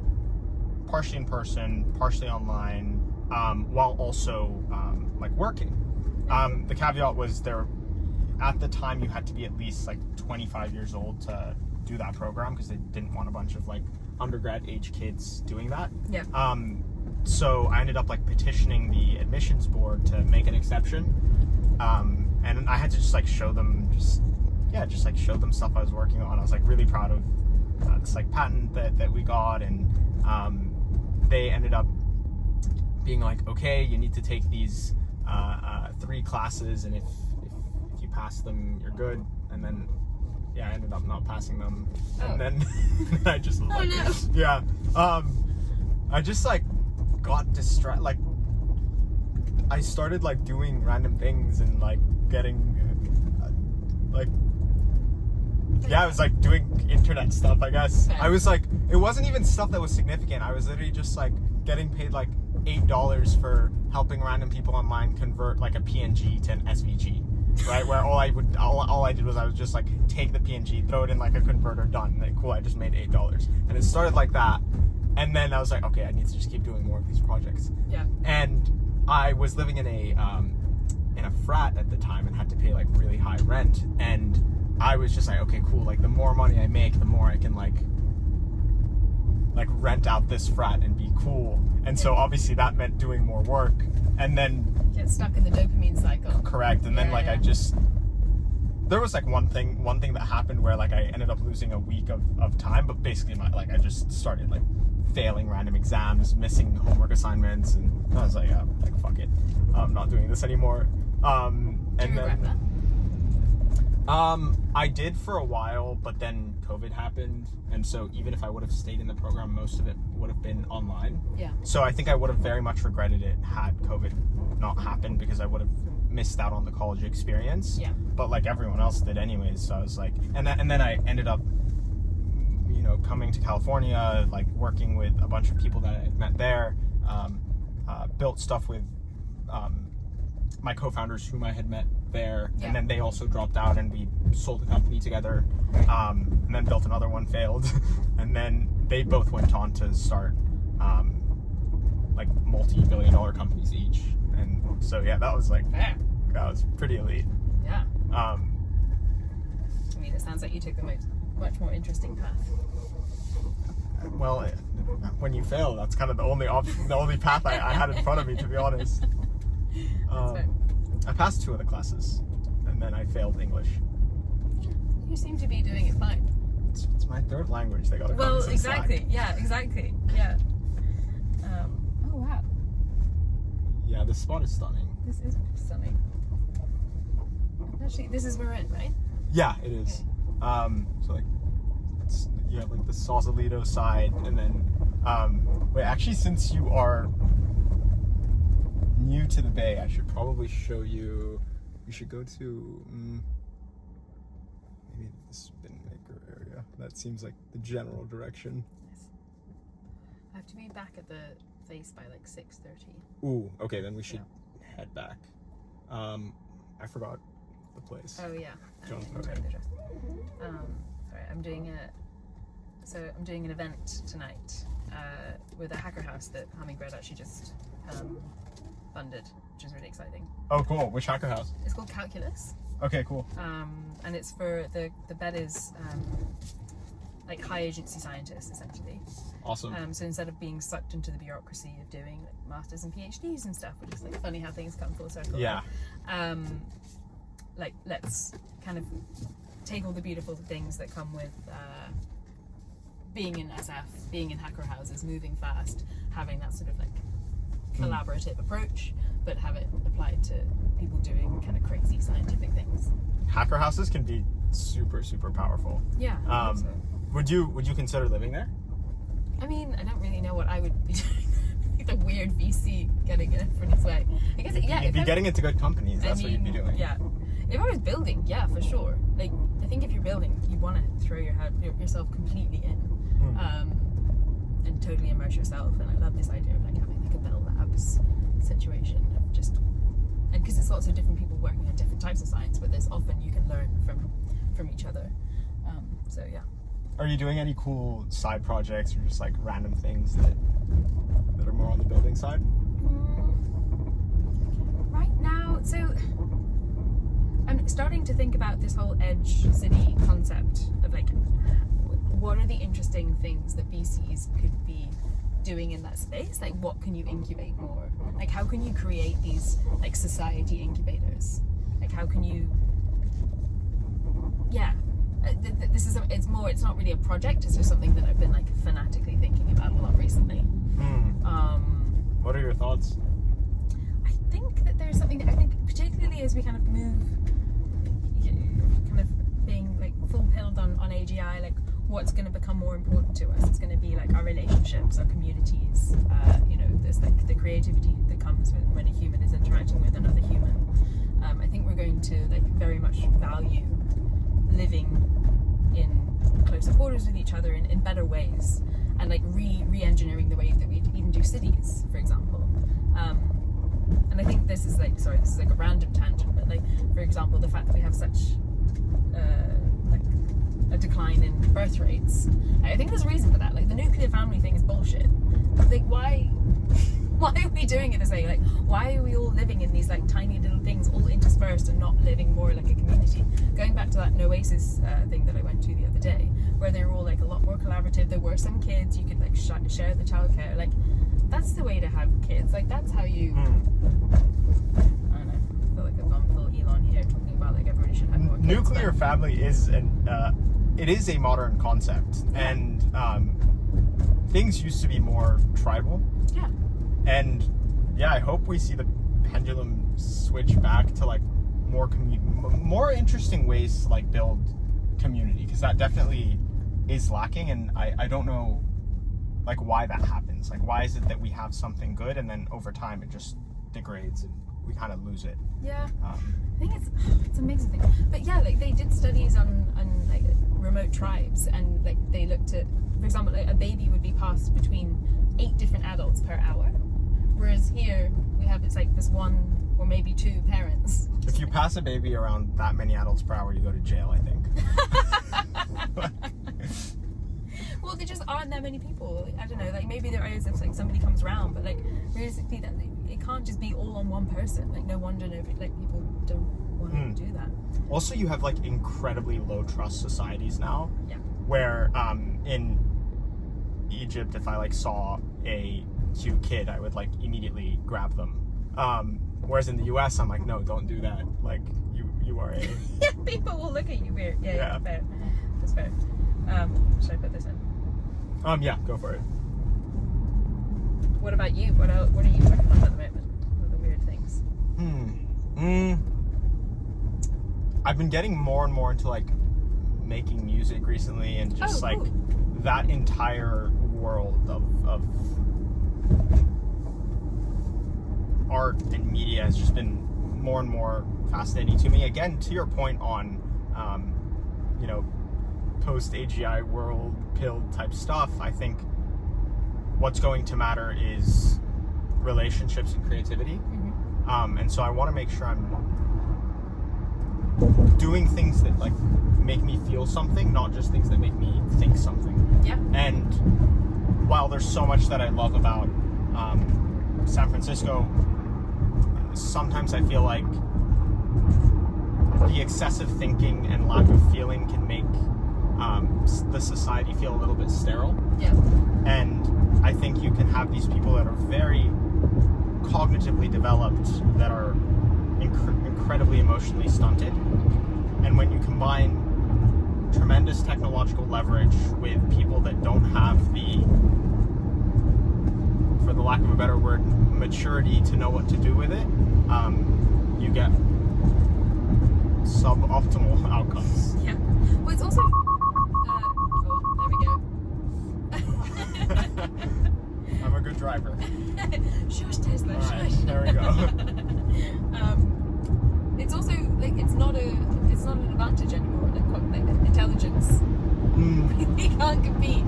partially in person, partially online, while also like working. The caveat was there, at the time you had to be at least like 25 years old to do that program, because they didn't want a bunch of like undergrad age kids doing that. Yeah. So I ended up like petitioning the admissions board to make an exception, and I had to just like show them show them stuff I was working on. I was like really proud of this like patent that we got, and they ended up being like, okay, you need to take these 3 classes, and if you pass them, you're good. And then I ended up not passing them, and then I just was I just like got distracted. Like I started like doing random things and like getting I was like doing internet stuff, I guess. Okay. I was like, it wasn't even stuff that was significant. I was literally just like getting paid like $8 for helping random people online convert like a PNG to an SVG, right? Where all I did was I was just like take the PNG, throw it in like a converter, done. Like cool, I just made $8, and it started like that. And then I was like, okay, I need to just keep doing more of these projects. Yeah. And I was living in a frat at the time and had to pay like really high rent, and I was just like, okay, cool. Like the more money I make, the more I can like rent out this frat and be cool. And so obviously that meant doing more work, and then Get stuck in the dopamine cycle. correct. And then like I just, there was like one thing that happened where like I ended up losing a week of time, but basically I just started like failing random exams, missing homework assignments, and I was like, like fuck it, I'm not doing this anymore. Do you regret that? I did for a while, but then COVID happened, and so even if I would have stayed in the program, most of it would have been online. Yeah. So I think I would have very much regretted it had COVID not happened, because I would have missed out on the college experience. Yeah. But like everyone else did anyways, so I was like, and then I ended up, coming to California, like working with a bunch of people that I had met there, built stuff with my co-founders whom I had met there, and then they also dropped out, and we sold the company together, and then built another one, failed, and then they both went on to start like multi-billion-dollar companies each, and so that was like that was pretty elite. Yeah. I mean, it sounds like you took the much more interesting path. Well, when you fail, that's kind of the only option, the only path I had in front of me, to be honest. I passed 2 of the classes, and then I failed English. You seem to be doing it fine. It's my 3rd language. They gotta Well, cut me some exactly. slack. Yeah, exactly. Yeah. Oh wow. Yeah, this spot is stunning. This is stunning. Actually, this is Marin, right? Yeah, it is. So like, you have like the Sausalito side, and then wait, actually, since you are new to the Bay, I should probably show you. You should go to maybe the Spin Maker area. That seems like the general direction. Yes. I have to be back at the place by like 6:30. Ooh, okay, then we should head back. I forgot the place. Oh yeah. Jones, Okay. okay. Sorry, I'm doing an event tonight with a hacker house that Hummingbird actually just funded, which is really exciting. Oh, cool. Which hacker house? It's called Calculus. Okay, cool. And it's for the bet is like high agency scientists essentially. Awesome. So instead of being sucked into the bureaucracy of doing like masters and PhDs and stuff, which is like funny how things come full circle. Yeah. Like let's kind of take all the beautiful things that come with being in SF, being in hacker houses, moving fast, having that sort of like collaborative approach, but have it applied to people doing kind of crazy scientific things. Hacker houses can be super, super powerful. Yeah. I think so. Would you consider living there? I mean, I don't really know what I would be doing. The weird VC getting in everybody's way. I guess You'd be getting into good companies. That's what you'd be doing. Yeah. If I was building, yeah, for sure. Like, I think if you're building, you want to throw yourself completely in, and totally immerse yourself. And I love this idea of like having like a Bell Labs situation of just, and because it's lots of different people working on different types of science, but there's often you can learn from each other. So yeah. Are you doing any cool side projects or just like random things that are more on the building side? Right now, so I'm starting to think about this whole edge city concept of like what are the interesting things that VCs could be doing in that space? Like, what can you incubate more? Like, how can you create these like society incubators? Like, how can you this is it's not really a project, it's just something that I've been like fanatically thinking about a lot recently. What are your thoughts? I think that there's something that I think, particularly as we kind of move, kind of being like full pilled on AGI, like what's going to become more important to us. It's going to be like our relationships, our communities, there's like the creativity that comes when a human is interacting with another human. I think we're going to like very much value living in closer quarters with each other in better ways, and like re-engineering the way that we even do cities, for example. And I think this is like a random tangent, but like, for example, the fact that we have such like a decline in birth rates, I think there's a reason for that. Like, the nuclear family thing is bullshit. Like, why are we doing it this way? Like, why are we all living in these like tiny little things all interspersed and not living more like a community? Going back to that Oasis thing that I went to the other day, where they were all like a lot more collaborative. There were some kids, you could like share the childcare. Like, that's the way to have kids. Like, that's how you I don't know, I feel like I've gone full Elon here, talking about like everybody should have more kids. Nuclear family is it is a modern concept, and things used to be more tribal. Yeah. And I hope we see the pendulum switch back to like more interesting ways to like build community, because that definitely is lacking, and I don't know like why that happens. Like, why is it that we have something good and then over time it just degrades and we kind of lose it? Yeah. I think it's a mix of things. But yeah, like they did studies on like remote tribes, and like they looked at, for example, like a baby would be passed between 8 different adults per hour, whereas here we have it's like this one or maybe 2 parents. If you pass a baby around that many adults per hour, you go to jail, I think. Well, there just aren't that many people. I don't know, like maybe there is if like somebody comes around, but like realistically that it can't just be all on one person. Like, no wonder like people don't want to do that. Also, you have like incredibly low trust societies now. Yeah. Where in Egypt, if I like saw a cute kid, I would like immediately grab them. Whereas in the US, I'm like, no, don't do that. Like, you are a... Yeah, people will look at you weird. Yeah, fair. That's fair. Should I put this in? Yeah, go for it. What about you? What are you working on at the moment? What are the weird things? I've been getting more and more into like making music recently, and just cool. That entire world of art and media has just been more and more fascinating to me. Again, to your point on post AGI world pill type stuff, I think what's going to matter is relationships and creativity. And so I want to make sure I'm doing things that like make me feel something, not just things that make me think something. Yeah. And while there's so much that I love about San Francisco, sometimes I feel like the excessive thinking and lack of feeling can make the society feel a little bit sterile. Yeah. And I think you can have these people that are very cognitively developed that are incredibly emotionally stunted. And when you combine tremendous technological leverage with people that don't have the, for the lack of a better word, maturity to know what to do with it, you get suboptimal outcomes. Yeah. Well, it's also... there we go. I'm a good driver. Shush, Tesla, Alright, shush. there we go. It's also like it's not an advantage anymore. Like intelligence, we can't compete.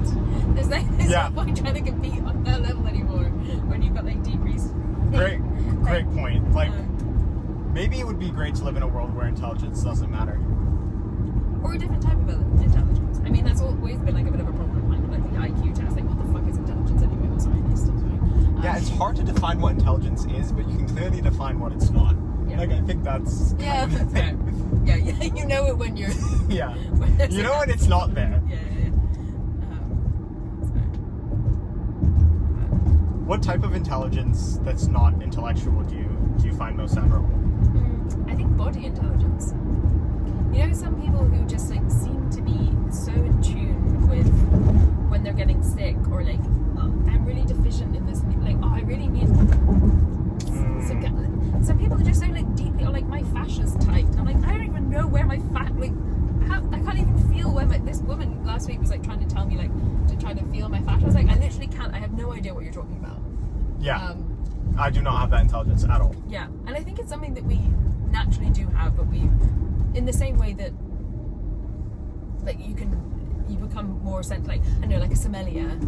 There's no point trying to compete on that level anymore when you've got like deep research. Great point. Like, maybe it would be great to live in a world where intelligence doesn't matter. Or a different type of intelligence. I mean, that's always been like a bit of a problem of mine, like the IQ test. Like, what the fuck is intelligence anyway? Oh, sorry, I'm still sorry. Yeah, it's hard to define what intelligence is, but you can clearly define what it's not. Yeah. Like, I think that's yeah, that's fair. Yeah, you know it when you're... Yeah. You know when it's not there. Yeah. what type of intelligence that's not intellectual do you find most admirable? I think body intelligence. You know, some people who just like seem to be so in tune with when they're getting sick, or like, oh, I'm really deficient in this, like, oh, I really need some people are just so like deeply, or like my fascia's tight. I'm like, I don't even know where my fat, like, I can't even feel where this woman last week was like trying to tell me like to try to feel my fascia. I was like, I literally can't. I have no idea what you're talking about. Yeah. I do not have that intelligence at all. Yeah, and I think it's something that we naturally do have, but we, in the same way that, like, you become more like, I know, like a sommelier,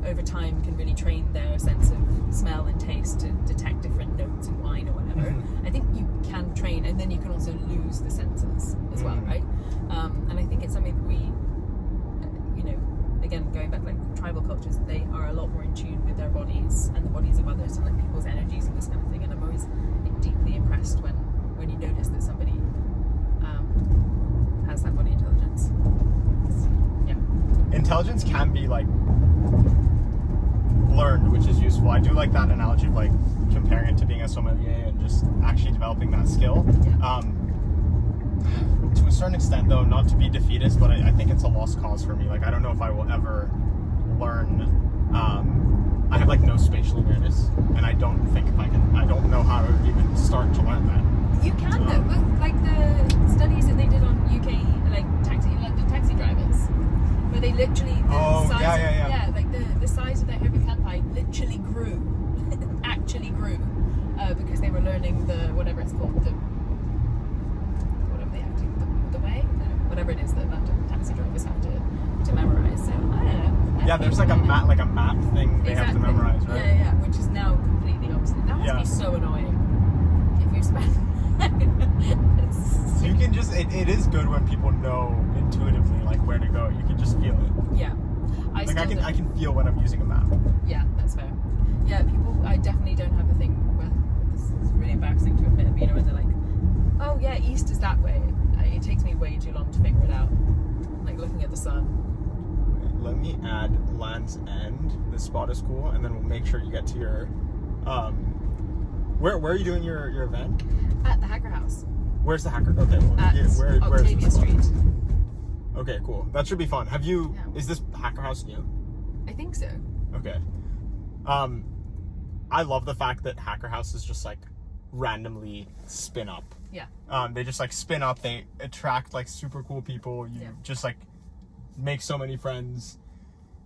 over time can really train their sense of smell and taste to detect different notes in wine or whatever. I think you can train, and then you can also lose the senses as well, right? And I think it's something that we, you know, again, going back, like tribal cultures, they are a lot more in tune with their bodies and the bodies of others, and like people's energies and this kind of thing. And I'm always like deeply impressed when you notice that somebody has that body intelligence. Yeah. Intelligence can be like learned, which is useful. I do like that analogy of like comparing it to being a sommelier and just actually developing that skill. Yeah. To a certain extent, though, not to be defeatist, but I think it's a lost cause for me. Like, I don't know if I will ever learn. I have like no spatial awareness, and I don't think if I can. I don't know how to even start to learn that. You can though, with like the studies that they did on UK like London taxi drivers, where they literally like the size of their hippocampi literally grew, actually grew, because they were learning the whatever it's called, the whatever it is that London taxi drivers have to memorize. So I don't know. Yeah, there's like a map thing they have to memorize, right? Yeah, which is now completely opposite. That must be so annoying if you're spending. You can just it is good when people know intuitively like where to go. You can just feel it. Yeah, I can feel when I'm using a map. Yeah, that's fair. Yeah, I definitely don't have a thing where this is really embarrassing to admit. But you know, when they're like, oh yeah, east is that way. It takes me way too long to figure it out. Like looking at the sun. Let me add Land's End. This spot is cool, and then we'll make sure you get to your. Where are you doing your event? At the Hacker House. Where's the Hacker? Okay, well, where is this Street. Okay, cool. That should be fun. Have you? Yeah. Is this Hacker House new? I think so. Okay. I love the fact that Hacker Houses just like randomly spin up. Yeah. They just like spin up. They attract like super cool people. You just like make so many friends.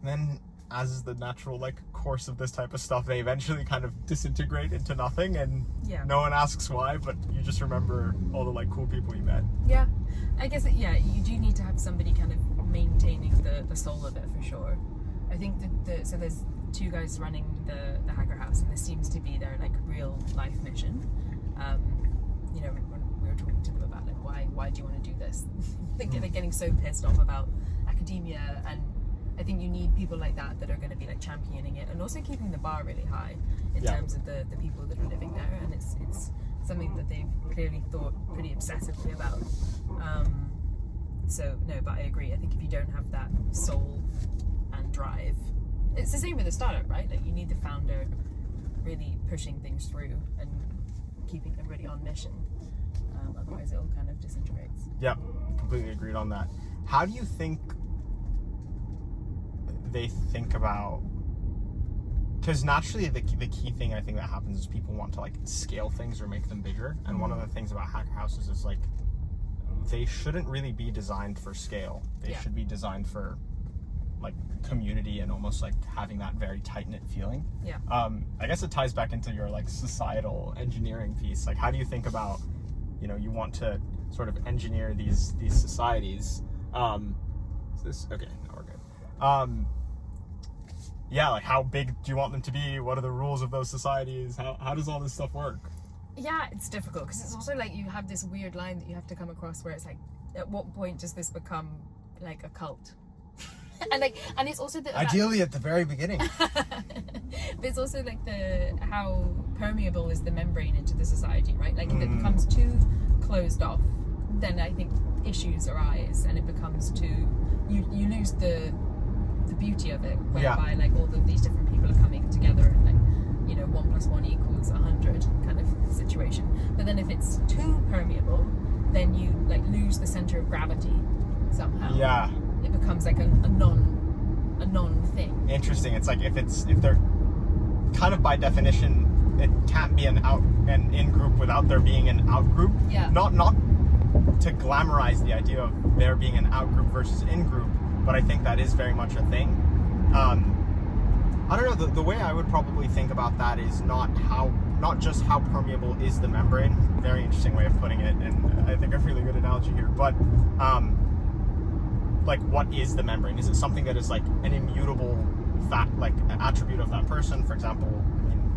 And then, as is the natural like course of this type of stuff, they eventually kind of disintegrate into nothing, and no one asks why, but you just remember all the like cool people you met. Yeah, I guess you do need to have somebody kind of maintaining the soul of it for sure. I think that so there's two guys running the Hacker House, and this seems to be their like real life mission. You know, when we were talking to them about like why do you want to do this? They're getting so pissed off about academia, and I think you need people like that are going to be like championing it, and also keeping the bar really high in terms of the people that are living there, and it's something that they've clearly thought pretty obsessively about. So no, but I agree. I think if you don't have that soul and drive, it's the same with a startup, right? Like you need the founder really pushing things through and keeping everybody on mission. Otherwise, it all kind of disintegrates. Yeah, completely agreed on that. How do you think they think about, because naturally the key thing I think that happens is people want to like scale things or make them bigger, and one of the things about Hacker Houses is like they shouldn't really be designed for scale. They should be designed for like community and almost like having that very tight-knit feeling. I guess it ties back into your like societal engineering piece. Like how do you think about, you know, you want to sort of engineer these societies. Is this okay? No, we're good. Yeah, like how big do you want them to be? What are the rules of those societies? How does all this stuff work? Yeah, it's difficult because it's also like you have this weird line that you have to come across where it's like, at what point does this become like a cult? and it's also ideally at the very beginning. But it's also like how permeable is the membrane into the society, right? Like if it becomes too closed off, then I think issues arise, and it becomes too you lose the beauty of it, whereby like all of these different people are coming together center of gravity somehow. Yeah. It becomes like a non thing. Interesting. It's like if they're kind of by definition, it can't be an in group without there being an out group. Yeah. Not to glamorize the idea of there being an out group versus in group, but I think that is very much a thing. I don't know. The way I would probably think about that is not just how permeable is the membrane. Very interesting way of putting it, and I think a really good analogy here. But like, what is the membrane? Is it something that is like an immutable fact, like an attribute of that person? For example,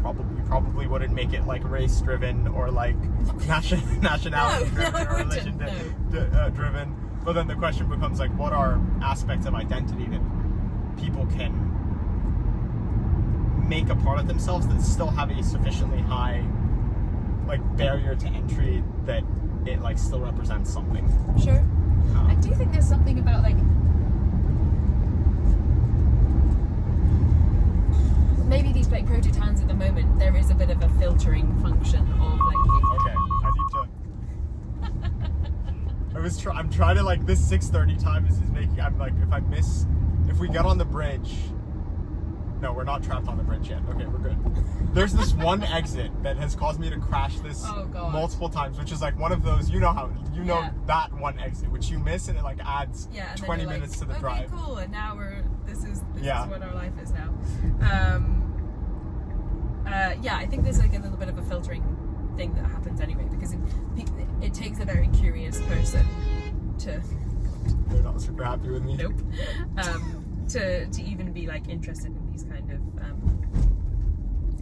you probably wouldn't make it like race driven or like nationality driven or religion driven. But then the question becomes like, what are aspects of identity that people can make a part of themselves that still have a sufficiently high like barrier to entry that it like still represents something? Sure. I do think there's something about like maybe these like prototans at the moment, there is a bit of a filtering function of like. Okay, I need to. I'm trying to like this 6:30 time is making. I'm like if we get on the bridge. No, we're not trapped on the bridge yet. Okay, we're good. There's this one exit that has caused me to crash this multiple times, which is like one of those, that one exit, which you miss and it like adds 20 minutes to the drive. Okay, cool. And now this is what our life is now. I think there's like a little bit of a filtering thing that happens anyway, because it takes a very curious person to. They're not super happy with me. Nope. To even be like interested in these kind of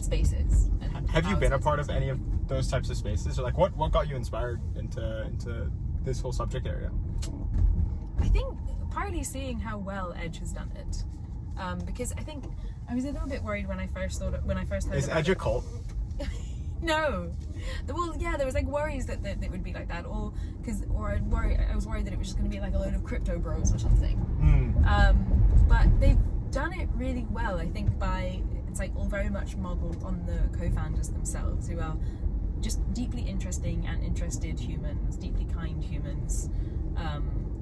spaces. Have you been a part of any of those types of spaces, or like what got you inspired into this whole subject area? I think partly seeing how well Edge has done it, because I think I was a little bit worried when I first heard. Is Edge a cult? No. Well, yeah, there was like worries that it would be like that, I was worried that it was just going to be like a load of crypto bros or something. But they've done it really well, I think, it's like all very much modeled on the co-founders themselves, who are just deeply interesting and interested humans, deeply kind humans,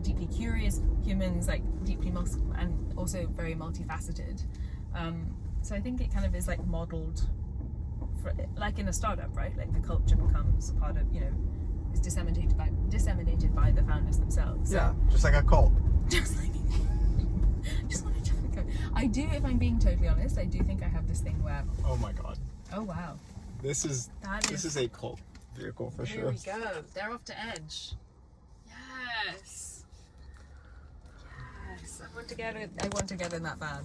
deeply curious humans, like deeply and also very multifaceted. So I think it kind of is like modeled like in a startup, right? Like the culture becomes part of, is disseminated by the founders themselves. Yeah, just like a cult. Just want to go. I do, if I'm being totally honest, I do think I have this thing where. Oh my god. Oh wow. This is a cult vehicle for sure. Here we go. They're off to Edge. Yes. I want to get in that van.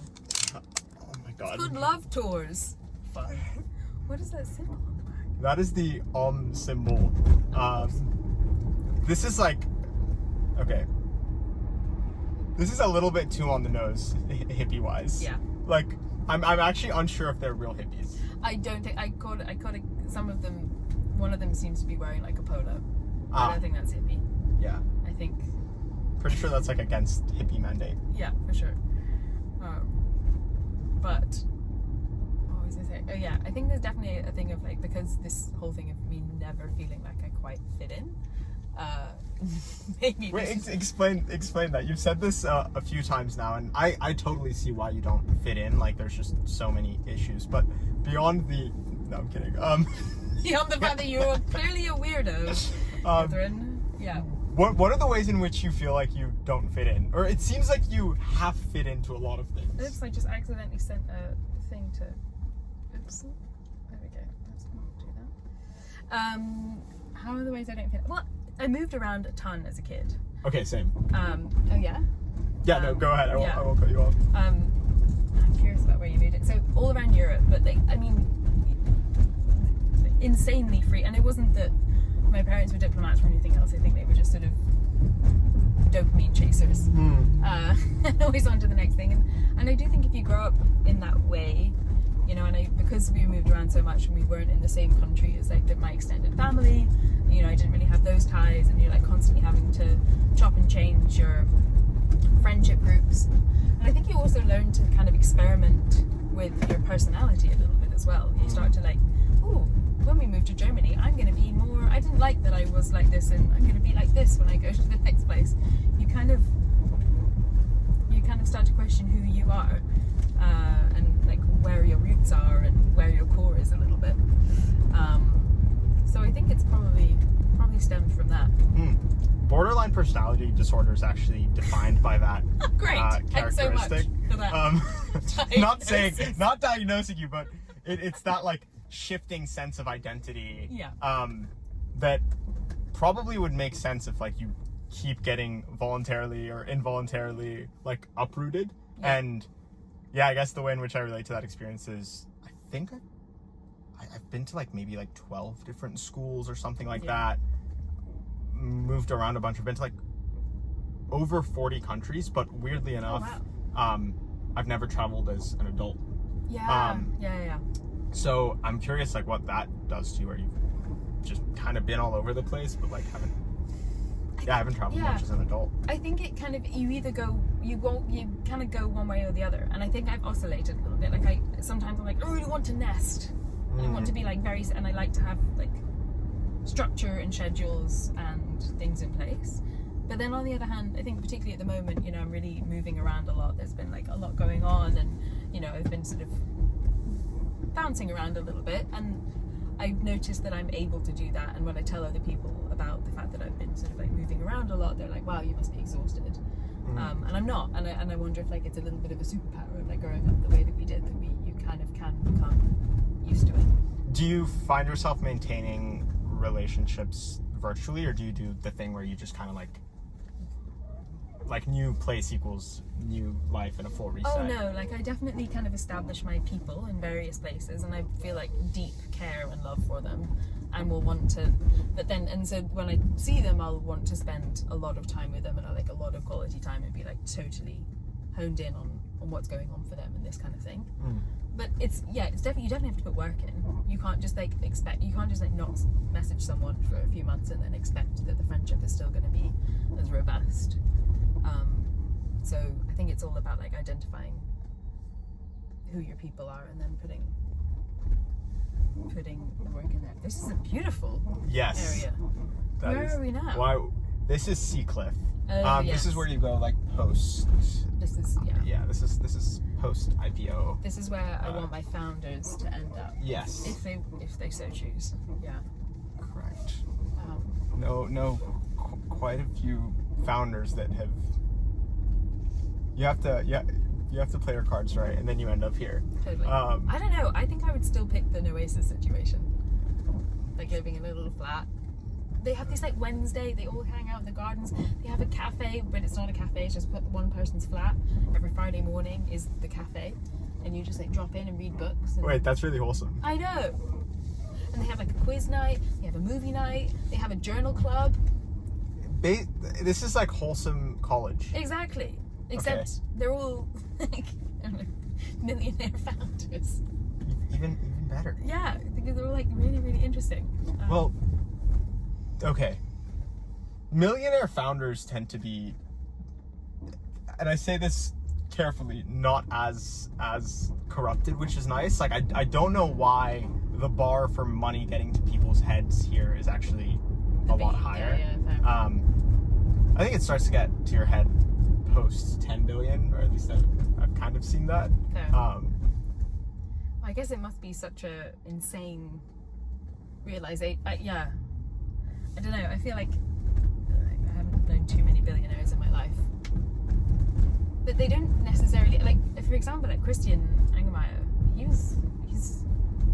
Oh my god. Good love tours. Fun. What is that symbol on the back? That is the symbol. This is like, okay. This is a little bit too on the nose, hippie wise. Yeah. Like, I'm actually unsure if they're real hippies. I don't think I caught it. Some of them. One of them seems to be wearing like a polo. I don't think that's hippie. Yeah. I think. Pretty sure that's like against hippie mandate. Yeah, for sure. But. Oh yeah, I think there's definitely a thing of like, because this whole thing of me never feeling like I quite fit in. Maybe. Wait, explain that. You've said this a few times now, and I totally see why you don't fit in. Like, there's just so many issues. But beyond the, no, I'm kidding. Beyond the fact that you're clearly a weirdo, Catherine. Yeah. What are the ways in which you feel like you don't fit in, or it seems like you have fit into a lot of things? Oops! I just accidentally sent a thing to. Oops. There we go. Let's not do that. How are the ways I don't fit? Well, I moved around a ton as a kid. Okay, same. Oh yeah? Yeah, no, go ahead. I won't cut you off. I'm curious about where you moved it. So all around Europe, but insanely free. And it wasn't that my parents were diplomats or anything else. I think they were just sort of dopamine chasers. Always on to the next thing. And I do think if you grow up in that way, because we moved around so much and we weren't in the same country as like my extended family, I didn't really have those ties, and you're like constantly having to chop and change your friendship groups. And I think you also learn to kind of experiment with your personality a little bit as well. You start to like, ooh, when we move to Germany, I'm going to be more, I didn't like that I was like this, and I'm going to be like this when I go to the next place. You kind of start to question who you are, and like where your roots are and where your core is a little bit. So I think it's probably stemmed from that. Borderline personality disorder is actually defined by that Great. Thanks so much characteristic. for that. Not diagnosing you, but it's that like shifting sense of identity. Yeah. That probably would make sense if like you keep getting voluntarily or involuntarily like uprooted. Yeah. And yeah, I guess the way in which I relate to that experience is I think I've been to like maybe like 12 different schools or something like that. Moved around a bunch. I've been to like over 40 countries, but weirdly enough, I've never traveled as an adult. Yeah. So I'm curious like what that does to you, where you've just kind of been all over the place, but like haven't traveled much as an adult. I think it kind of, you kind of go one way or the other, and I think I've oscillated a little bit. Like sometimes I'm like, I really want to nest. I want to be like and I like to have like structure and schedules and things in place. But then on the other hand, I think particularly at the moment, you know, I'm really moving around a lot. There's been like a lot going on, and you know, I've been sort of bouncing around a little bit, and I've noticed that I'm able to do that. And when I tell other people about the fact that I've been sort of like moving around a lot, they're like, wow, you must be exhausted. And I'm not, and I wonder if like it's a little bit of a superpower of like growing up the way that we did, that you kind of can become used to it. Do you find yourself maintaining relationships virtually, or do you do the thing where you just kind of like new place equals new life and a full reset? Oh no, like I definitely kind of establish my people in various places, and I feel like deep care and love for them, and will want to, and so when I see them, I'll want to spend a lot of time with them, and I like a lot of quality time, and be like totally honed in on what's going on for them and this kind of thing. But it's definitely, you definitely have to put work in. You can't just like not message someone for a few months and then expect that the friendship is still going to be as robust. So I think it's all about like identifying who your people are, and then putting the work in there. This is a beautiful area. Where are we now? Why? This is Seacliff. Yes. This is where you go like post. This is This is post IPO. This is where I want my founders to end up. Yes. If they so choose. Yeah. Correct. Quite a few founders that have. You have to play your cards right, and then you end up here. Totally. I don't know. I think I would still pick the Oasis situation, like living in a little flat. They have this like Wednesday. They all hang out in the gardens. They have a cafe, but it's not a cafe. It's just one person's flat. Every Friday morning is the cafe, and you just like drop in and read books. Wait, that's really wholesome. I know. And they have like a quiz night. They have a movie night. They have a journal club. This is like wholesome college. Exactly. Except they're all like, I don't know, millionaire founders. Even better. Yeah, because they're all like really, really interesting. Well, okay. Millionaire founders tend to be, and I say this carefully, not as corrupted, which is nice. Like I don't know why the bar for money getting to people's heads here is actually a lot higher. Yeah, I think it starts to get to your head post 10 billion, or at least I've kind of seen that. I guess it must be such a insane realization. I don't know. I feel like I haven't known too many billionaires in my life, but they don't necessarily like. For example, like Christian Angermeyer, he's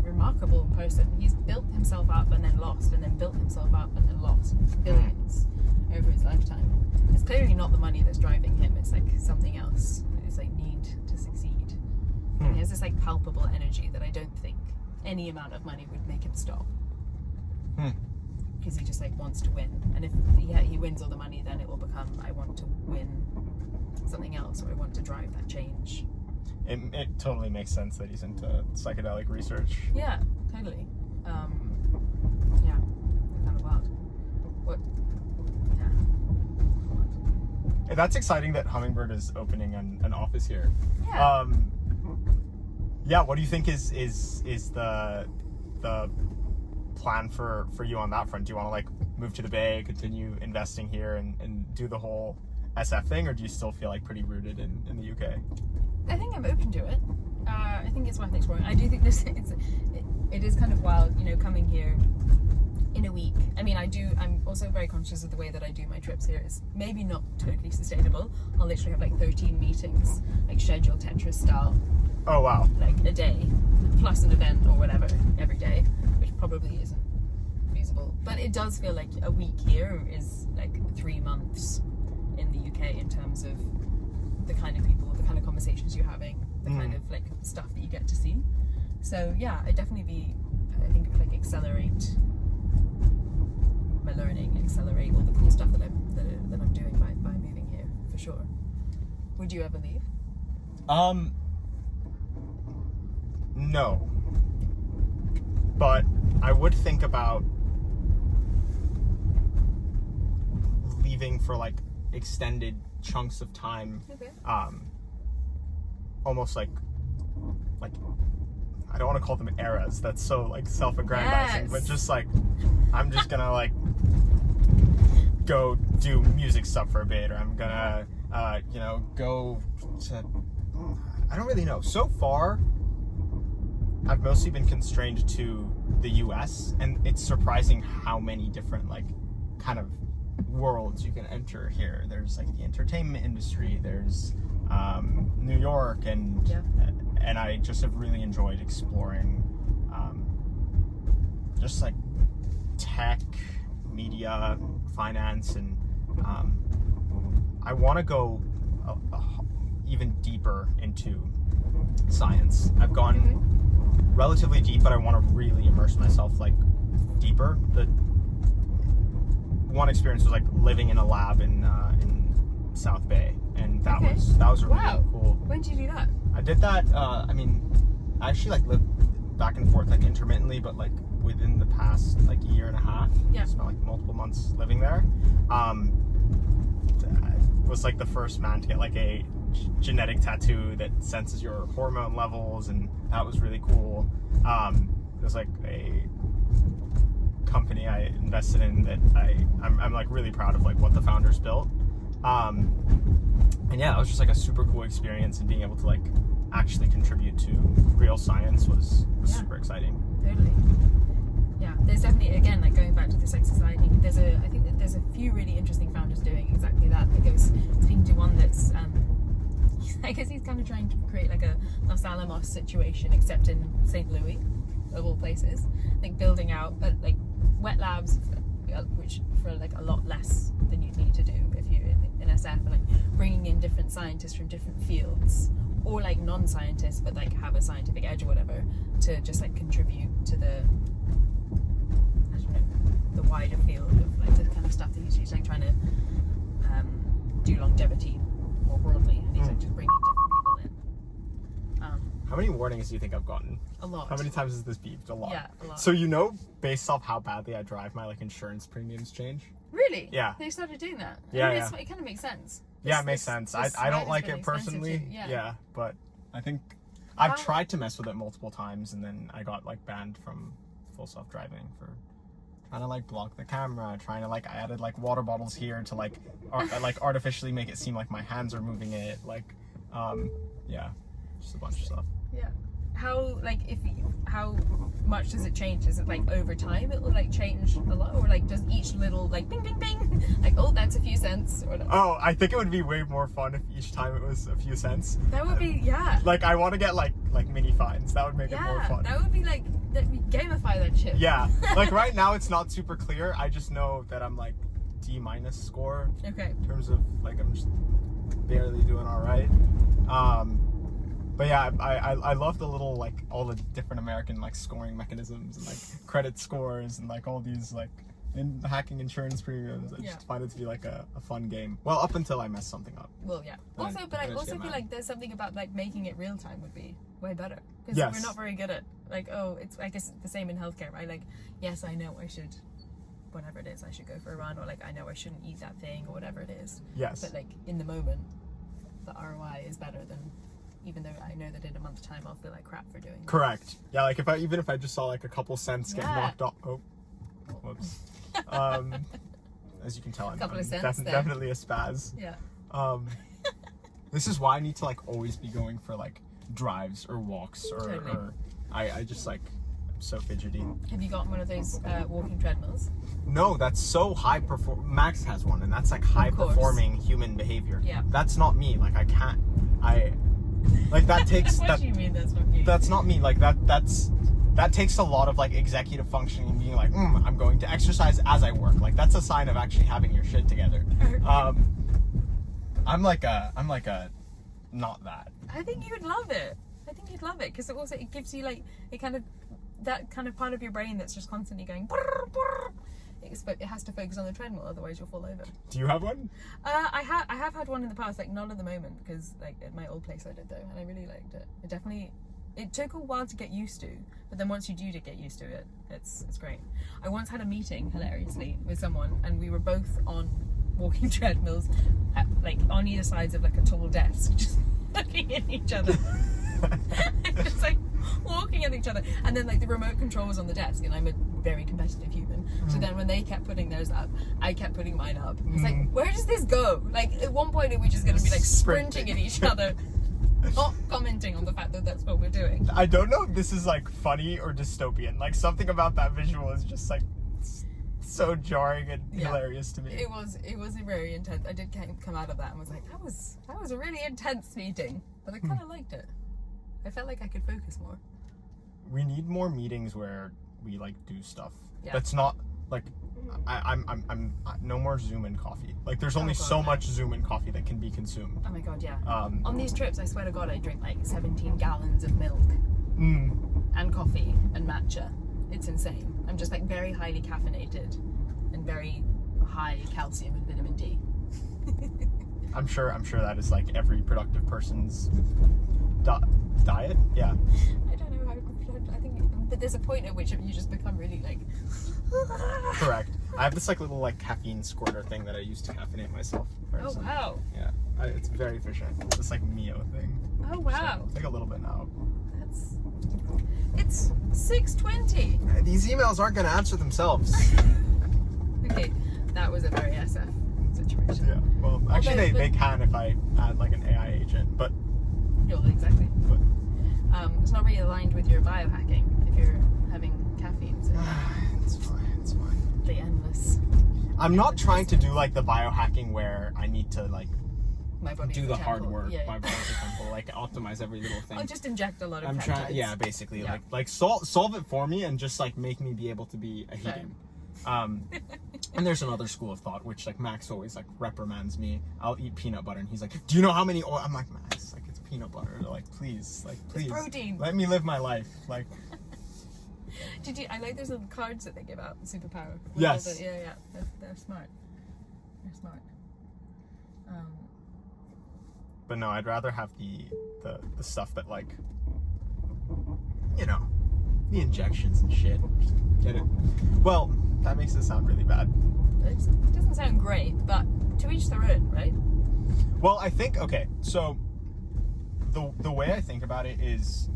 a remarkable person. He's built himself up and then lost, and then built himself up and then lost billions over his lifetime. It's clearly not the money that's driving him. It's like something else. It's like need to succeed. He has this like palpable energy that I don't think any amount of money would make him stop. Because he just like wants to win. And if he wins all the money, then it will become, I want to win something else, or I want to drive that change. It totally makes sense that he's into psychedelic research. Yeah, totally. Yeah, kind of wild. What? Yeah. That's exciting that Hummingbird is opening an office here. Yeah. What do you think is the plan for you on that front? Do you want to like move to the Bay, continue investing here, and do the whole SF thing, or do you still feel like pretty rooted in the UK? I think I'm open to it. I think it's worth exploring. I do think it is kind of wild, you know, coming here in a week. I mean, I'm also very conscious of the way that I do my trips here. It's maybe not totally sustainable. I'll literally have like 13 meetings, like scheduled Tetris style. Oh wow. Like a day, plus an event or whatever every day, which probably isn't feasible. But it does feel like a week here is like 3 months in the UK in terms of the kind of people, the kind of conversations you're having, the kind of like stuff that you get to see. So yeah, I think it would like accelerate my learning, accelerate all the cool stuff that I'm doing by moving here for sure. Would you ever leave? No. But I would think about leaving for like extended chunks of time. Okay. Almost like I don't want to call them eras, that's so like self-aggrandizing, but just like I'm just gonna like go do music stuff for a bit, or I'm gonna go to, I don't really know. So far I've mostly been constrained to the US, and it's surprising how many different like kind of worlds you can enter here. There's like the entertainment industry, there's New York, and I just have really enjoyed exploring just like tech, media, finance, and I want to go even deeper into science. I've gone relatively deep, but I want to really immerse myself like deeper. The one experience was like living in a lab in South Bay, and that was a really cool. When did you do that? I did that. I actually like lived back and forth like intermittently, but like within the past like year and a half, I spent like multiple months living there. I was like the first man to get like a genetic tattoo that senses your hormone levels, and that was really cool. It was like a company I invested in that I'm like really proud of like what the founders built. And yeah, it was just like a super cool experience, and being able to like actually contribute to real science was super exciting. Totally. Yeah, there's definitely, again, like going back to this like society, I think that there's a few really interesting founders doing exactly that. Like I was speaking to one that's I guess he's kind of trying to create like a Los Alamos situation, except in St. Louis, of all places, like building out like wet labs, which for like a lot less than you'd need to do if you're in SF, and like bringing in different scientists from different fields, or like non-scientists but like have a scientific edge or whatever, to just like contribute to the wider field of like the kind of stuff that he's like trying to do longevity more broadly, and he's like just bringing different people in. How many warnings do you think I've gotten? A lot. How many times has this beeped? A lot. Yeah, a lot. So based off how badly I drive, my like insurance premiums change. Really? Yeah. They started doing that. Yeah, I mean, it kind of makes sense. It makes sense. I don't like it personally. Yeah, but I think I've tried to mess with it multiple times, and then I got like banned from full self-driving for trying to like block the camera, trying to like, I added like water bottles here to like artificially make it seem like my hands are moving it, like just a bunch of stuff. Yeah. How much does it change? Is it like over time it will like change a lot, or like does each little like bing bing bing like, oh, that's a few cents, or Oh, I think it would be way more fun if each time it was a few cents. That would be like I want to get like mini fines. That would make it more fun. That would be like gamify that shit. Yeah. Like right now it's not super clear. I just know that I'm like D- score. Okay. In terms of like I'm just barely doing all right. But yeah, I love the little like all the different American like scoring mechanisms and like credit scores and like all these like hacking insurance premiums. I just find it to be like a fun game. Well, up until I mess something up. Well, yeah. But I also feel like there's something about like making it real time would be way better, because we're not very good at like, it's I guess the same in healthcare, right? Like, yes, I know I should, whatever it is, I should go for a run, or like I know I shouldn't eat that thing, or whatever it is. Yes. But like in the moment, the ROI is better than, even though I know that in a month's time I'll feel like crap for doing that. Correct. Yeah, like if I just saw like a couple cents get knocked off. Oh. Whoops. As you can tell, I'm Couple of cents there. definitely a spaz. Yeah. This is why I need to like always be going for like drives or walks Totally. or I just like I'm so fidgety. Have you got one of those walking treadmills? No, that's so high Max has one, and that's like high performing human behavior. Yeah. That's not me. Like I can't. Like that takes. What do you mean that's not you? That's not me. Like that takes a lot of like executive functioning and being like, I'm going to exercise as I work. Like that's a sign of actually having your shit together. I'm like a not that. I think you would love it. I think you'd love it because it gives you like that kind of part of your brain that's just constantly going. Brr, brr. It has to focus on the treadmill, otherwise you'll fall over. Do you have one? I have had one in the past, like not at the moment because like at my old place I did though, and I really liked it. It took a while to get used to, but then once you do get used to it, it's great. I once had a meeting hilariously with someone, and we were both on walking treadmills, like on either sides of like a tall desk, just looking at each other, just like walking at each other. And then like the remote control was on the desk, and I'm a very competitive human. So then when they kept putting theirs up, I kept putting mine up. It's like, where does this go? Like at one point, are we just going to be like sprinting at each other? Not commenting on the fact that that's what we're doing. I don't know if this is like funny or dystopian. Like something about that visual is just like so jarring and hilarious to me. It was a very intense. I did come out of that and was like, that was a really intense meeting, but I kind of liked it. I felt like I could focus more. We need more meetings where we like do stuff. Yeah. That's not like I'm no more Zoom and coffee. Like there's only so much Zoom and coffee that can be consumed. Oh my god, yeah. On these trips, I swear to God, I drink like 17 gallons of milk and coffee and matcha. It's insane. I'm just like very highly caffeinated and very high calcium and vitamin D. I'm sure that is like every productive person's diet. Yeah. I don't know how I think, but there's a point at which you just become really like. Correct. I have this like little like caffeine squirter thing that I use to caffeinate myself. Oh wow. Yeah, it's very efficient. This like Mio thing. Oh wow. So, like a little bit now. It's 6:20. These emails aren't going to answer themselves. Okay, that was a very SF situation. Yeah. Well, actually, they can if I add like an AI agent, but. No, exactly. But it's not really aligned with your biohacking if you're having caffeine. So it's fine. It's fine. the endless. I'm not trying to do like the biohacking where I need to like My body do the hard work. Yeah. My body's a temple, like optimize every little thing. I'll just inject a lot of I'm peptides. trying, yeah, basically, Yeah. like solve it for me and just like make me be able to be a human. And there's another school of thought which like Max always like reprimands me. I'll eat peanut butter and he's like, "Do you know how many oil?" I'm like, "Max, like it's peanut butter. Like please, It's protein. let me live my life." Like, I like those little cards that they give out, superpower. with Yes. all the- yeah. They're smart. They're smart. but no, I'd rather have the stuff that like, you know, the injections and shit. Just get it. Well, that makes it sound really bad. It doesn't sound great, but to each their own, right? Well, I think, okay, so the way I think about it is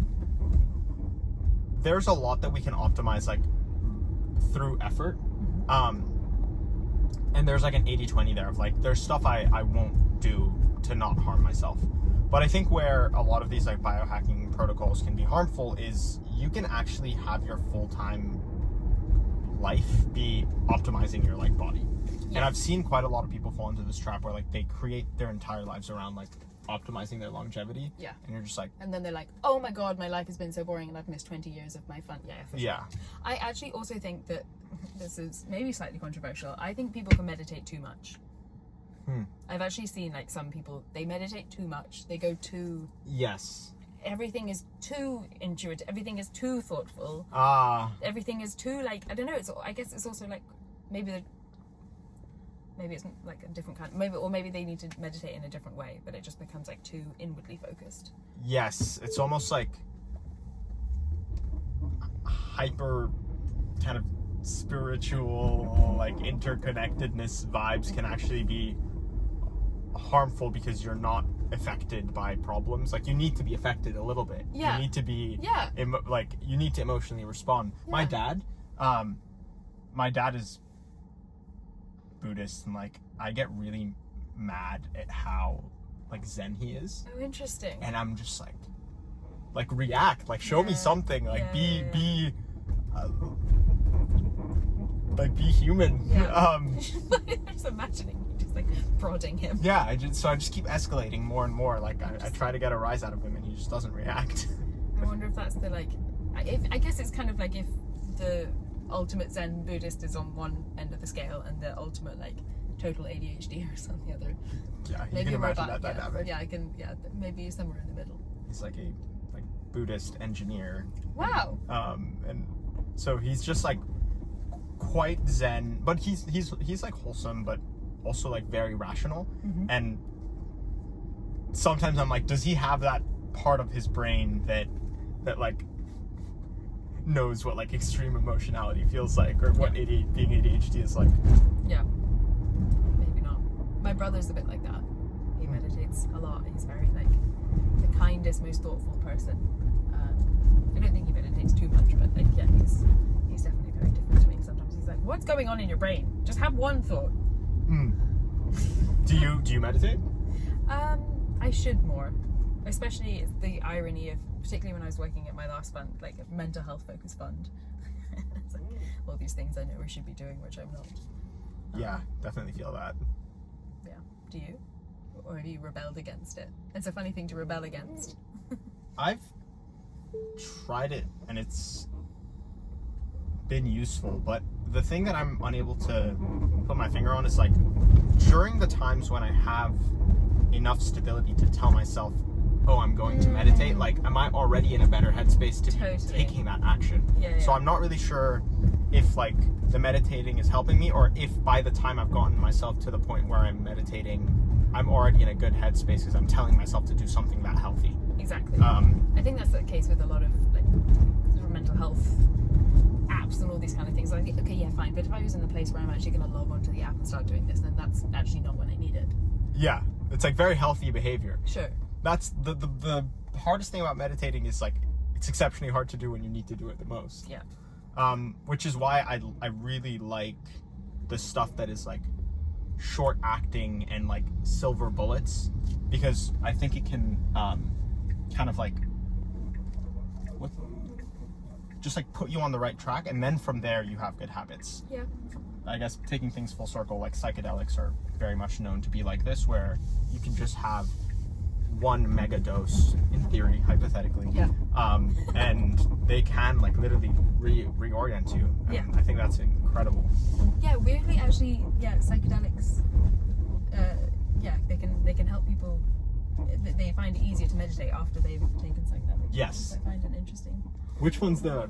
there's a lot that we can optimize like through effort. And there's like an 80-20 there of like there's stuff I won't do to not harm myself. But I think where a lot of these like biohacking protocols can be harmful is you can actually have your full-time life be optimizing your like body. Yeah. And I've seen quite a lot of people fall into this trap where like they create their entire lives around like optimizing their longevity. Yeah. And you're just like, And then they're like, oh my god, my life has been so boring and I've missed 20 years of my fun. Yeah, for sure. yeah. I actually also think that, this is maybe slightly controversial, I think people can meditate too much. I've actually seen like some people, they meditate too much. They go too... Yes. Everything is too intuitive. Everything is too thoughtful. Everything is too like, I don't know, I guess it's also like, maybe it's like a different kind, maybe they need to meditate in a different way, but it just becomes like too inwardly focused. Yes. It's almost like hyper kind of spiritual like interconnectedness vibes can actually be harmful because you're not affected by problems. Like you need to be affected a little bit. Yeah. You need to be Yeah. like you need to emotionally respond. Yeah. My dad my dad is Buddhist, and like I get really mad at how like Zen he is, Oh, interesting. and I'm just like react, like show me something, like be like be human. Yeah. I'm just imagining you just like prodding him. Yeah, I just keep escalating more and more. Like I try to get a rise out of him, and he just doesn't react. I wonder if that's the like. I guess it's kind of like if the ultimate Zen Buddhist is on one end of the scale and the ultimate like total ADHD is on the other. Yeah, you Maybe can imagine robot, that dynamic. Yeah, I can. Yeah, maybe somewhere in the middle. He's like a Buddhist engineer. Wow. And so he's just like quite Zen, but he's like wholesome, but also like very rational. Mm-hmm. And sometimes I'm like, does he have that part of his brain that like knows what like extreme emotionality feels like, or what being ADHD is like? Yeah. Maybe not. My brother's a bit like that. He meditates a lot. He's very like the kindest, most thoughtful person. I don't think he meditates too much, but like yeah, he's definitely very different to me. Sometimes he's like, "What's going on in your brain? Just have one thought." Do you meditate? I should more. Especially the irony of, particularly when I was working at my last fund, like a mental health focused fund. It's like all these things I know we should be doing, which I'm not. Yeah, definitely feel that. Yeah. Do you? Or have you rebelled against it? It's a funny thing to rebel against. I've tried it and it's been useful, but the thing that I'm unable to put my finger on is like during the times when I have enough stability to tell myself, oh, I'm going to meditate, like am I already in a better headspace to be taking that action? Yeah. So I'm not really sure if like the meditating is helping me, or if by the time I've gotten myself to the point where I'm meditating, I'm already in a good headspace because I'm telling myself to do something that healthy. Exactly. I think that's the case with a lot of like sort of mental health apps and all these kind of things. I think, okay, yeah, fine, but if I was in the place where I'm actually going to log onto the app and start doing this, then that's actually not when I need it. Yeah, it's like very healthy behavior. Sure. That's the hardest thing about meditating is like it's exceptionally hard to do when you need to do it the most. Yeah. Which is why I really like the stuff that is like short acting and like silver bullets, because I think it can kind of like just like put you on the right track, and then from there you have good habits. Yeah. I guess taking things full circle, like psychedelics are very much known to be like this, where you can just have one mega dose in theory, hypothetically, and they can like literally reorient you. And I think that's incredible. Yeah, weirdly, actually, psychedelics. They can help people. They find it easier to meditate after they've taken psychedelics. Yes. I find it interesting. Which one's the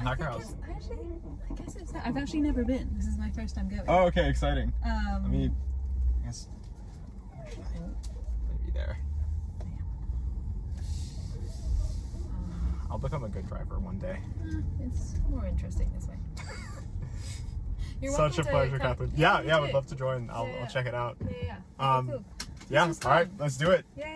Hacker House? I guess it's that. I've actually never been. This is my first time going. Oh, okay, exciting. I mean, I guess maybe there. I'll become a good driver one day. It's more interesting this way. You're Such a pleasure, Catherine. Yeah, I would too. love to join. I'll check it out. Yeah. All right, let's do it. Yeah.